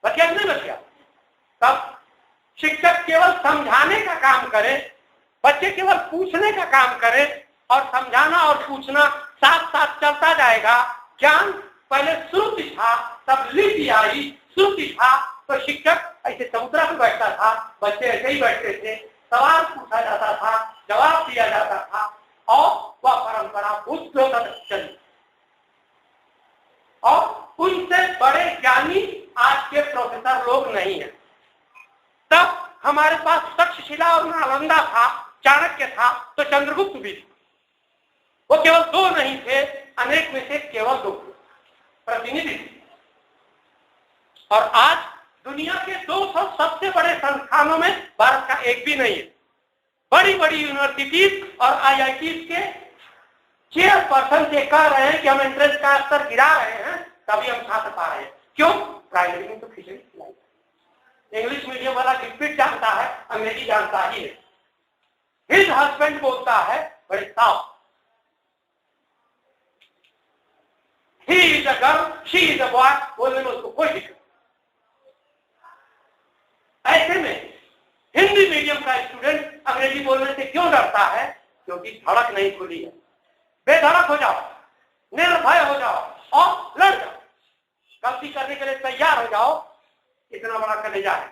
कि नहीं बच गया। तब शिक्षक केवल समझाने का काम करे, बच्चे केवल पूछने का काम करे, और समझाना और पूछना साथ साथ चलता जाएगा। ज्ञान पहले श्रुति था, तब लिपि आई, श्रुति था तो शिक्षक ऐसे चबूतरा पे बैठता था, बच्चे ऐसे ही बैठते थे, सवाल पूछा जाता था, जवाब दिया जाता था, और वह परंपरा भूत चली। और उनसे बड़े ज्ञानी आज के प्रोफेसर लोग नहीं है। तब हमारे पास तक्षशिला और नालंदा था, चाणक्य था, तो चंद्रगुप्त भी थे। वो केवल 2 नहीं थे, अनेक में से केवल 2 प्रतिनिधि। और आज दुनिया के 200 सबसे बड़े संस्थानों में भारत का एक भी नहीं है। बड़ी बड़ी यूनिवर्सिटीज और आईआईटीज के चेयरपर्सन ये कह रहे हैं कि हम एंट्रेंस का स्तर गिरा रहे हैं, तभी हम छात्र पा रहे हैं। क्यों? प्राइमरी में तो खिचड़ी खिलाई, इंग्लिश मीडियम वाला डिस्प्यूट जानता है, अंग्रेजी जानता ही है। हिज हस्बैंड बोलता है बड़े साफ, he is a girl, she is a boy, बोलने में उसको कोई दिक्कत। ऐसे में हिंदी मीडियम का स्टूडेंट अंग्रेजी बोलने से क्यों डरता है? क्योंकि धड़क नहीं खुली है। बेधड़क हो जाओ, निर्भय हो जाओ और लड़ जाओ, गलती करने के लिए तैयार हो जाओ। इतना बड़ा कलेजा है,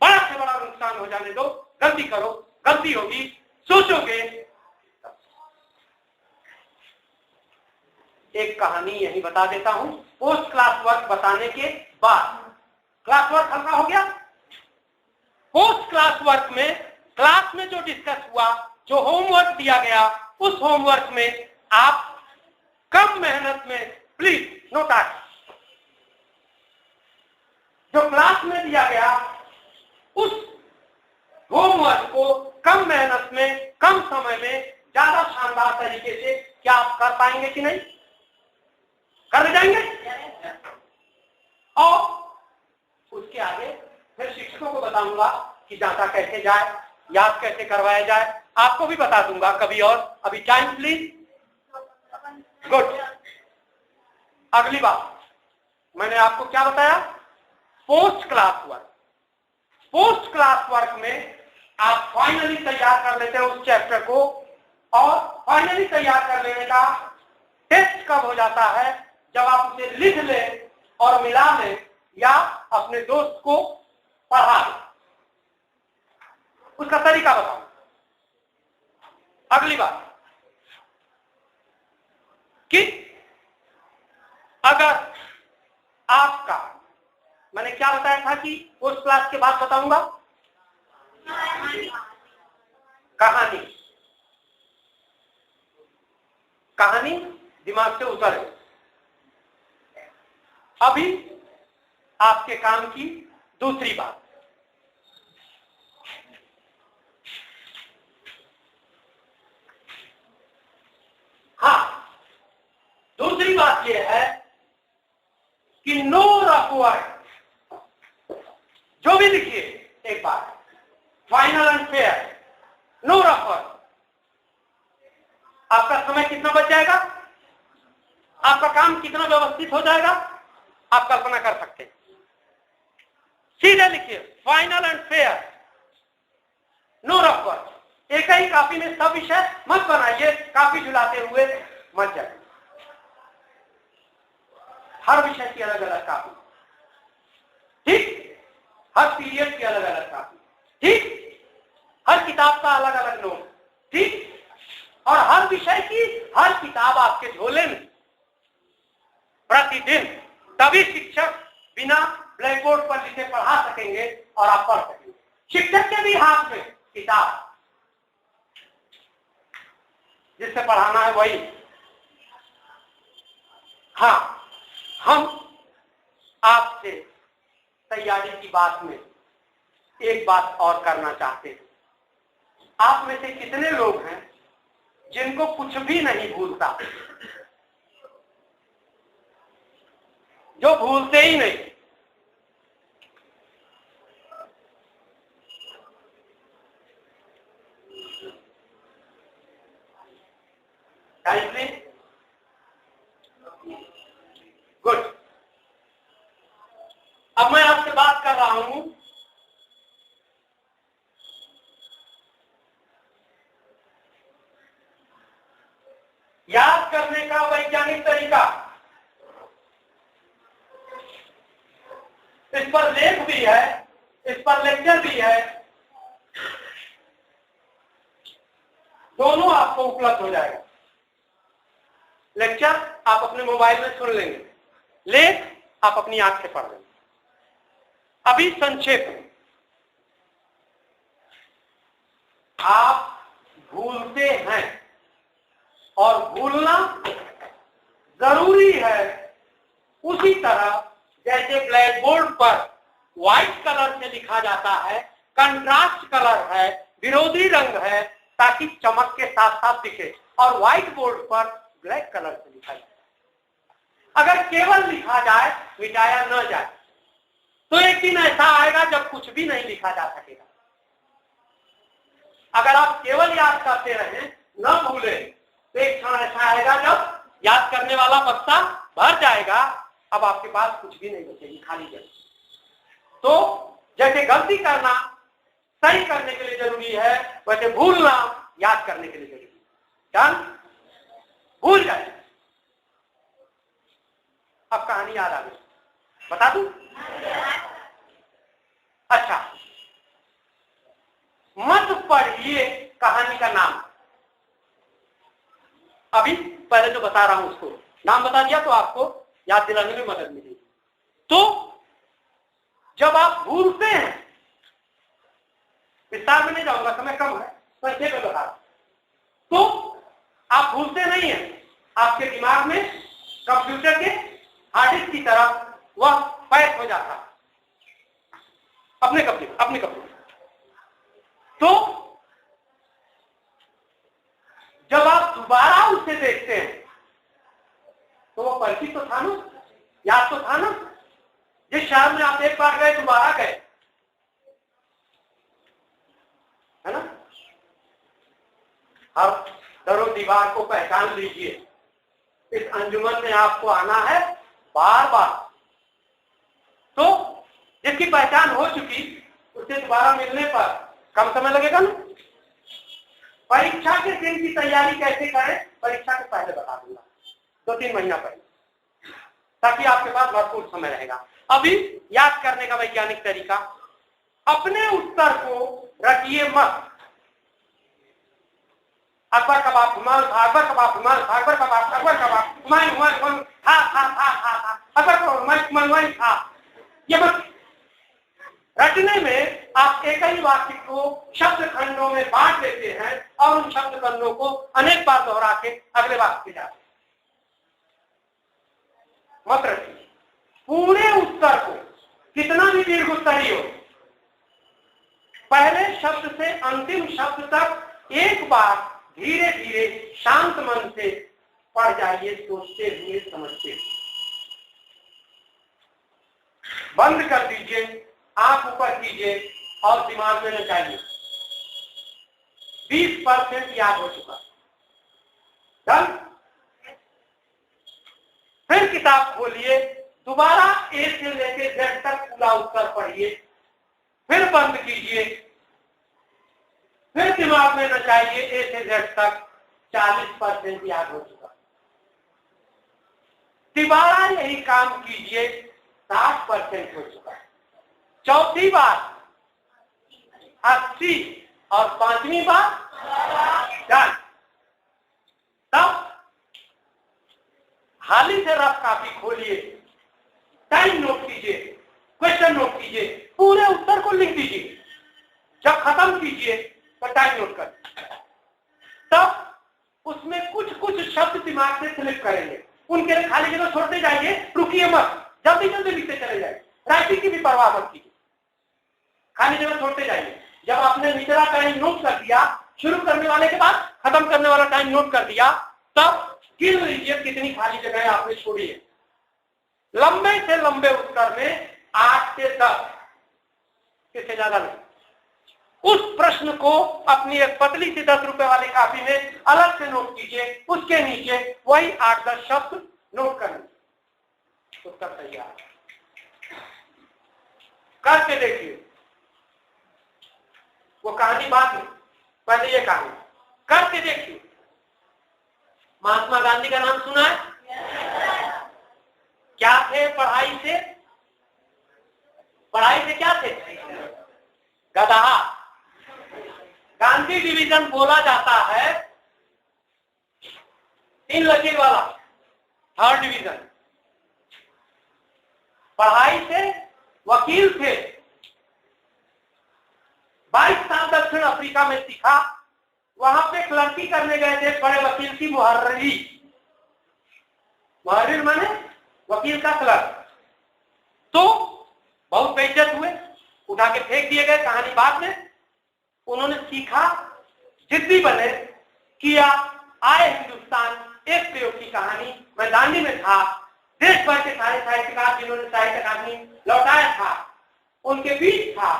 बड़ा से बड़ा नुकसान हो जाने दो, गलती करो, गलती होगी, सोचोगे। एक कहानी यही बता देता हूं पोस्ट क्लास वर्क बताने के बाद। क्लास वर्क हल्का हो गया। पोस्ट क्लास वर्क में क्लास में जो डिस्कस हुआ, जो होमवर्क दिया गया, उस होमवर्क में आप कम मेहनत में, प्लीज नोट आउट, जो क्लास में दिया गया उस होमवर्क को कम मेहनत में, कम समय में, ज्यादा शानदार तरीके से क्या आप कर पाएंगे कि नहीं? कर जाएंगे? और उसके आगे फिर शिक्षकों को बताऊंगा कि जांचा कैसे जाए, याद कैसे करवाया जाए, आपको भी बता दूंगा कभी और। अभी टाइम प्लीज। गुड। अगली बात मैंने आपको क्या बताया? Post class work. Post class work में आप फाइनली तैयार कर लेते हैं उस चैप्टर को, और फाइनली तैयार कर लेने का टेस्ट कब हो जाता है? जब आप उसे लिख लें और मिला लें या अपने दोस्त को पढ़ा दें। उसका तरीका बताऊं। अगली बात कि अगर आपका, मैंने क्या बताया था कि उस क्लास के बाद बताऊंगा कहानी। कहानी दिमाग से उतर गई। अभी आपके काम की दूसरी बात, हाँ, दूसरी बात यह है कि नो रफ वर्ड जो भी लिखिए एक बार, final and fair, no rough word. आपका समय कितना बच जाएगा? आपका काम कितना व्यवस्थित हो जाएगा? आप कल्पना कर सकते हैं। सीधे लिखिए final and fair, no rough word. एक ही कापी में सब विषय मत बनाइए, कापी झुलाते हुए मत जाइए। हर विषय की अलग अलग कापी, ठीक? हर पीरियड की अलग अलग कापी, ठीक? हर किताब का अलग अलग नोट, ठीक? और हर विषय की हर किताब आपके झोले में प्रतिदिन, तभी शिक्षक बिना ब्लैक बोर्ड पर लिखे पढ़ा सकेंगे और आप पढ़ सकेंगे। शिक्षक के भी हाथ में किताब, जिससे पढ़ाना है वही। हाँ, हम आपसे तैयारी की बात में एक बात और करना चाहते हैं। आप में से कितने लोग हैं जिनको कुछ भी नहीं भूलता, जो भूलते ही नहीं? गुड। अब मैं आपसे बात कर रहा हूं याद करने का वैज्ञानिक तरीका। इस पर लेख भी है, इस पर लेक्चर भी है, दोनों आपको उपलब्ध हो जाएगा। लेक्चर आप अपने मोबाइल में सुन लेंगे, लेख आप अपनी आंख से पढ़ लेंगे। अभी संक्षेप में, आप भूलते हैं और भूलना जरूरी है, उसी तरह जैसे ब्लैक बोर्ड पर व्हाइट कलर से लिखा जाता है, कंट्रास्ट कलर है, विरोधी रंग है, ताकि चमक के साथ साथ दिखे, और व्हाइट बोर्ड पर ब्लैक कलर से लिखा जाए। अगर केवल लिखा जाए, मिटाया न जाए, तो एक दिन ऐसा आएगा जब कुछ भी नहीं लिखा जा सकेगा। अगर आप केवल याद करते रहें, न भूले, तो एक क्षण ऐसा आएगा जब याद करने वाला बक्सा भर जाएगा, अब आपके पास कुछ भी नहीं बचेगी, खाली जगह। तो जैसे गलती करना सही करने के लिए जरूरी है, वैसे भूलना याद करने के लिए जरूरी है। डन? भूल जाए। अब कहानी याद आ गई, बता दूं? अच्छा, मत पढ़िए कहानी का नाम। अभी पहले जो बता रहा हूं उसको, नाम बता दिया तो आपको याद दिलाने में मदद मिलेगी। तो जब आप भूलते हैं, विस्तार में नहीं जाऊंगा, समय कम है, संक्षेप में बता, तो आप भूलते नहीं हैं, आपके दिमाग में कंप्यूटर के हार्ड डिस्क की तरह वह पैक हो जाता है अपने कपड़े। तो जब आप दोबारा उसे देखते हैं तो वो परिचित तो था ना, याद तो था ना, जिस शहर में आप एक बार गए दोबारा गए, है ना। अब दरो दीवार को पहचान लीजिए, इस अंजुमन में आपको आना है बार बार। तो जिसकी पहचान हो चुकी उससे दोबारा मिलने पर कम समय लगेगा ना। परीक्षा के दिन की तैयारी कैसे करें, परीक्षा के पहले बता दूंगा, 2-3 महीना पहले, ताकि आपके पास भरपूर समय रहेगा। अभी याद करने का वैज्ञानिक तरीका, अपने उत्तर को रटिए मत। अकबर कबाब हुमायूं था, अकबर कबाब हुमायूं था, अकबर कबाब हुमायूं था, अकबर हुमायूं था। ये मत रटने में आप एक ही वाक्य को शब्द खंडों में बांट देते हैं और उन शब्द खंडों को अनेक बार दोहरा के अगले वाक्य जाते हैं। मत रटिए, पूरे उत्तर को, कितना भी दीर्घ उत्तरी हो, पहले शब्द से अंतिम शब्द तक एक बार धीरे धीरे शांत मन से पढ़ जाइए, सोचते हुए, समझते हुए। बंद कर दीजिए, आंख ऊपर कीजिए और दिमाग में नचाइए। 20% याद हो चुका। डन। फिर किताब खोलिए, दोबारा ए से लेके जेड तक पूरा उत्तर पढ़िए, फिर बंद कीजिए, फिर दिमाग में नचाइए ए से जेड तक। 40% याद हो चुका। दोबारा यही काम कीजिए, 60% हो चुका है। चौथी बार 80 और 5वीं बार डन। तब हाली से रफ कॉपी खोलिए, टाइम नोट कीजिए, क्वेश्चन नोट कीजिए, पूरे उत्तर को लिख दीजिए। जब खत्म कीजिए तो टाइम नोट कर, तब उसमें कुछ कुछ शब्द दिमाग से स्लिप करेंगे, उनके खाली जगह छोड़ते जाइए, रुकिए मत, जल्दी जल्दी लिखते चले जाइए। राइटिंग की भी परवाह मत कीजिए, खाली जगह छोड़ते जाइए। जब आपने निचला टाइम नोट कर दिया, शुरू करने वाले के बाद खत्म करने वाला टाइम नोट कर दिया, तब गिन लीजिए कितनी खाली जगह आपने छोड़ी है। लंबे से लंबे उत्तर में 8 से 10, इससे ज्यादा नहीं। उस प्रश्न को अपनी एक पतली सी 10 रुपए वाली कॉपी में अलग से नोट कीजिए, उसके नीचे वही 8-10 शब्द नोट कर लीजिए। उत्तर तैयार करके देखिए। वो कहानी बाद में, पहले ये कहानी करके देखिए। महात्मा गांधी का नाम सुना है? क्या थे पढ़ाई से? पढ़ाई से क्या थे? गधा। गांधी डिवीजन बोला जाता है 3 लकीर वाला, 3rd डिवीजन। पढ़ाई से वकील थे, 22 साल दक्षिण अफ्रीका में सीखा, वहां पे क्लर्की करने गए थे बड़े वकील की मुहर्रिरी। मुहर्रिर माने वकील का क्लर्क। तो बहुत बेइज्जत हुए, उठा के फेंक दिए गए, कहानी बाद में। उन्होंने सीखा, जिद्दी बने, किया, आए हिंदुस्तान, एक प्रयोग की कहानी। मैं दांडी में था, देश भर के सारे साहित्यकार जिन्होंने साहित्य अकादमी लौटाया था उनके बीच था।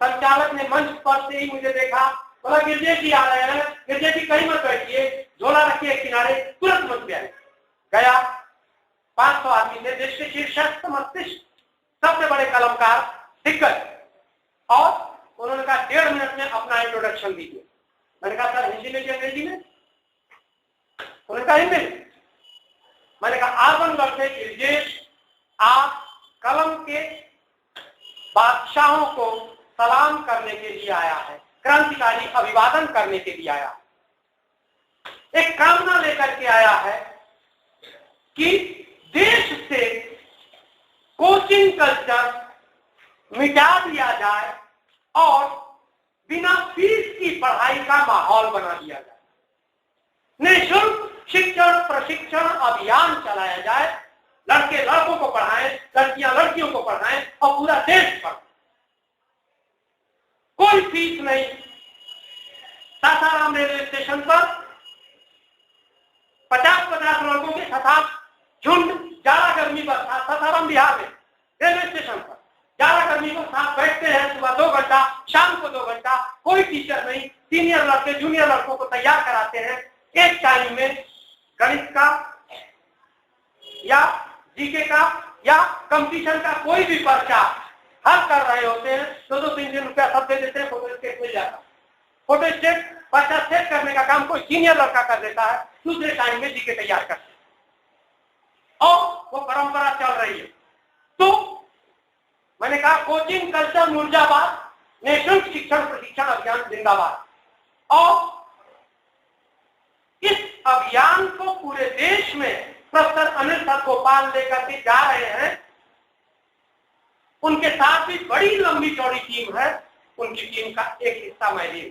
संचालक ने मंच पर से ही मुझे देखा, बोला गिरजे जी आ रहे हैं, गिरजे जी कहीं मत बैठिए, झोला रखिए किनारे, तुरंत मत गया। गया, 500 आदमी थे, देश के शीर्षस्थ मस्तिष्क, सबसे बड़े कलमकार, दिग्गज। और उन्होंने कहा 1.5 मिनट में अपना इंट्रोडक्शन दीजिए। मैंने कहा सर हिंदी में कि अंग्रेजी में? उन्होंने कहा हिंदी में। मैंने कहा आजमगढ़ से गिरजे आप कलम के बादशाहों को सलाम करने के लिए आया है, क्रांतिकारी अभिवादन करने के लिए आया, एक कामना लेकर के आया है कि देश से कोचिंग कल्चर मिटा दिया जाए और बिना फीस की पढ़ाई का माहौल बना दिया जाए। निःशुल्क शिक्षण प्रशिक्षण अभियान चलाया जाए, लड़के लड़कों को पढ़ाएं, लड़कियां लड़कियों को पढ़ाएं और पूरा देश पढ़े। कोई फीस नहीं। सासाराम रेलवे स्टेशन पर 50-50 लड़कों के साथ झुंड जाड़ा गर्मी पर था। सासाराम बिहार में रेलवे स्टेशन पर जाड़ा गर्मी में साथ बैठते हैं, सुबह 2 घंटा, शाम को 2 घंटा। कोई टीचर नहीं, सीनियर लड़के जूनियर लड़कों को तैयार कराते हैं। एक टाइम में गणित का या जीके का या कंपटीशन का कोई भी पर्चा हल कर रहे होते हैं, 2-3 रुपया सब दे देते हैं, फोटो स्टेट मिल जाता। फोटो स्टेट पर्चा सेट करने का काम कोई सीनियर लड़का कर देता है, दूसरे टाइम में जीके तैयार करते हैं और वो परंपरा चल रही है। तो मैंने कहा कोचिंग कल्चर मुर्दाबाद, निःशुल्क शिक्षण प्रशिक्षण अभियान जिंदाबाद। और इस अभियान को पूरे देश में प्रोफेसर अनिल सतगोपाल लेकर के जा रहे हैं। उनके साथ भी बड़ी लंबी चौड़ी टीम है। उनकी टीम का एक हिस्सा मैं भी।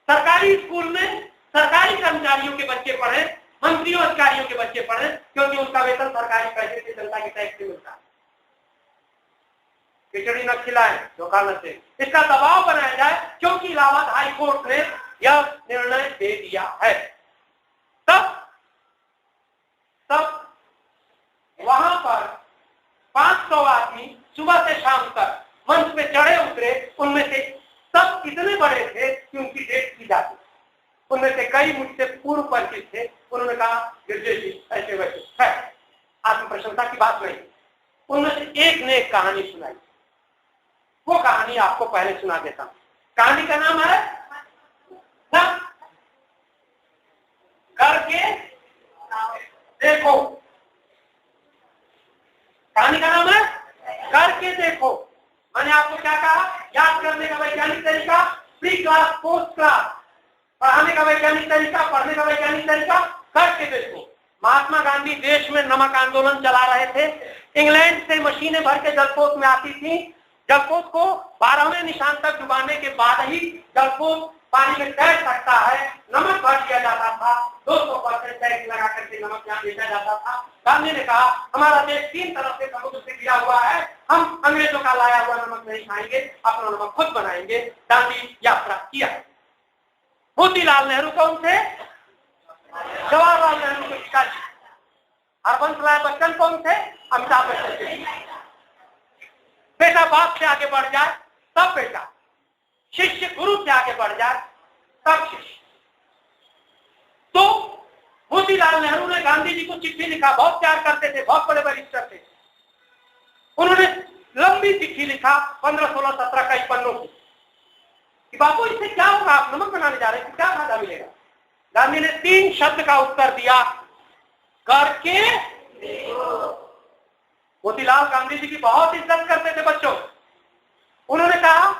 सरकारी स्कूल में सरकारी कर्मचारियों के बच्चे पढ़े, मंत्रियों अधिकारियों के बच्चे पढ़े, क्योंकि उनका वेतन सरकारी पैसे से जनता के टैक्स से मिलता है। खिचड़ी न खिलाए, धोखा न दे, इसका दबाव बनाया जाए, क्योंकि इलाहाबाद हाई कोर्ट ने यह निर्णय दे दिया है। तब वहां पर 500 आदमी सुबह से शाम तक मंच पे चढ़े उतरे। उनमें से सब इतने बड़े थे कि उनकी डेट की जाती। उनमें से कई मुझसे पूर्व परिचित थे। उन्होंने कहा गिरजे जी ऐसे वैसे है, आत्म प्रशंसा की बात नहीं। उनमें से एक ने एक कहानी सुनाई। वो कहानी आपको पहले सुना देता हूं। कहानी का नाम है करके देखो। कहानी का नाम है करके देखो। मैंने आपको क्या कहा? याद करने का वैज्ञानिक तरीका, प्री क्लास पोस्ट क्लास। पढ़ाने का वैज्ञानिक तरीका, पढ़ने का वैज्ञानिक तरीका, करके देखो। महात्मा गांधी देश में नमक आंदोलन चला रहे थे। इंग्लैंड से मशीनें भर के जलपोत में आती थी। जलपोत को 12वें निशान तक डुबाने के बाद ही जलपोत पानी में तैर सकता है। नमक भर दिया जाता था, 200% टैक्स लगा करके नमक यहाँ बेचा जाता था। गांधी ने कहा हमारा देश 3 तरफ से समुद्र से घिरा हुआ है, हम अंग्रेजों का लाया हुआ नमक नहीं खाएंगे, अपना नमक खुद बनाएंगे। गांधी यात्रा किया। मोतीलाल नेहरू कौन थे? जवाहरलाल नेहरू के पिताजी। हरबंस लाल बच्चन कौन थे? अमिताभ बच्चन के। बेटा बाप से आगे बढ़ जाए तब बेटा, शिष्य गुरु से आगे बढ़ जाए तब शिष्य। तो मोतीलाल नेहरू ने गांधी जी को चिट्ठी लिखा। बहुत प्यार करते थे, बहुत बड़े वरिष्ठ थे। उन्होंने लंबी चिट्ठी लिखा 15-16-17 कई पन्नों की कि बाबू इससे क्या होगा, आप नमक बनाने जा रहे हैं, क्या फायदा मिलेगा। गांधी ने 3 शब्द का उत्तर दिया, करके देखो। मोतीलाल गांधी जी की बहुत इज्जत करते थे बच्चों। उन्होंने कहा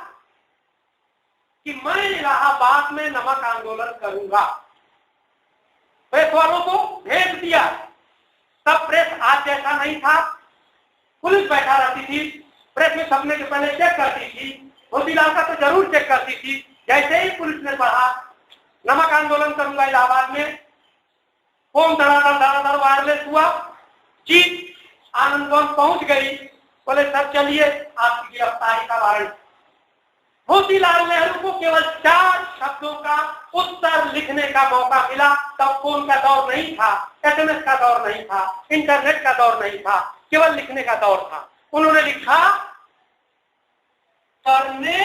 कि मैं इलाहाबाद में नमक आंदोलन करूंगा। प्रेस वालों को भेज दिया। तब प्रेस आज जैसा नहीं था, पुलिस बैठा रहती थी, प्रेस में सबने के पहले चेक करती थी। मोतीलाल का तो जरूर चेक करती थी। जैसे ही पुलिस ने पढ़ा नमक आंदोलन करूंगा इलाहाबाद में, फोन धड़ाधड़ वायरलेस हुआ, चीफ आनंदवन पहुंच गई। बोले सर चलिए आपकी गिरफ्तारी का वारंट। मोतीलाल नेहरू को केवल 4 शब्दों का उत्तर लिखने का मौका मिला। तब फोन का दौर नहीं था, SMS का दौर नहीं था, इंटरनेट का दौर नहीं था, केवल लिखने का दौर था। उन्होंने लिखा करने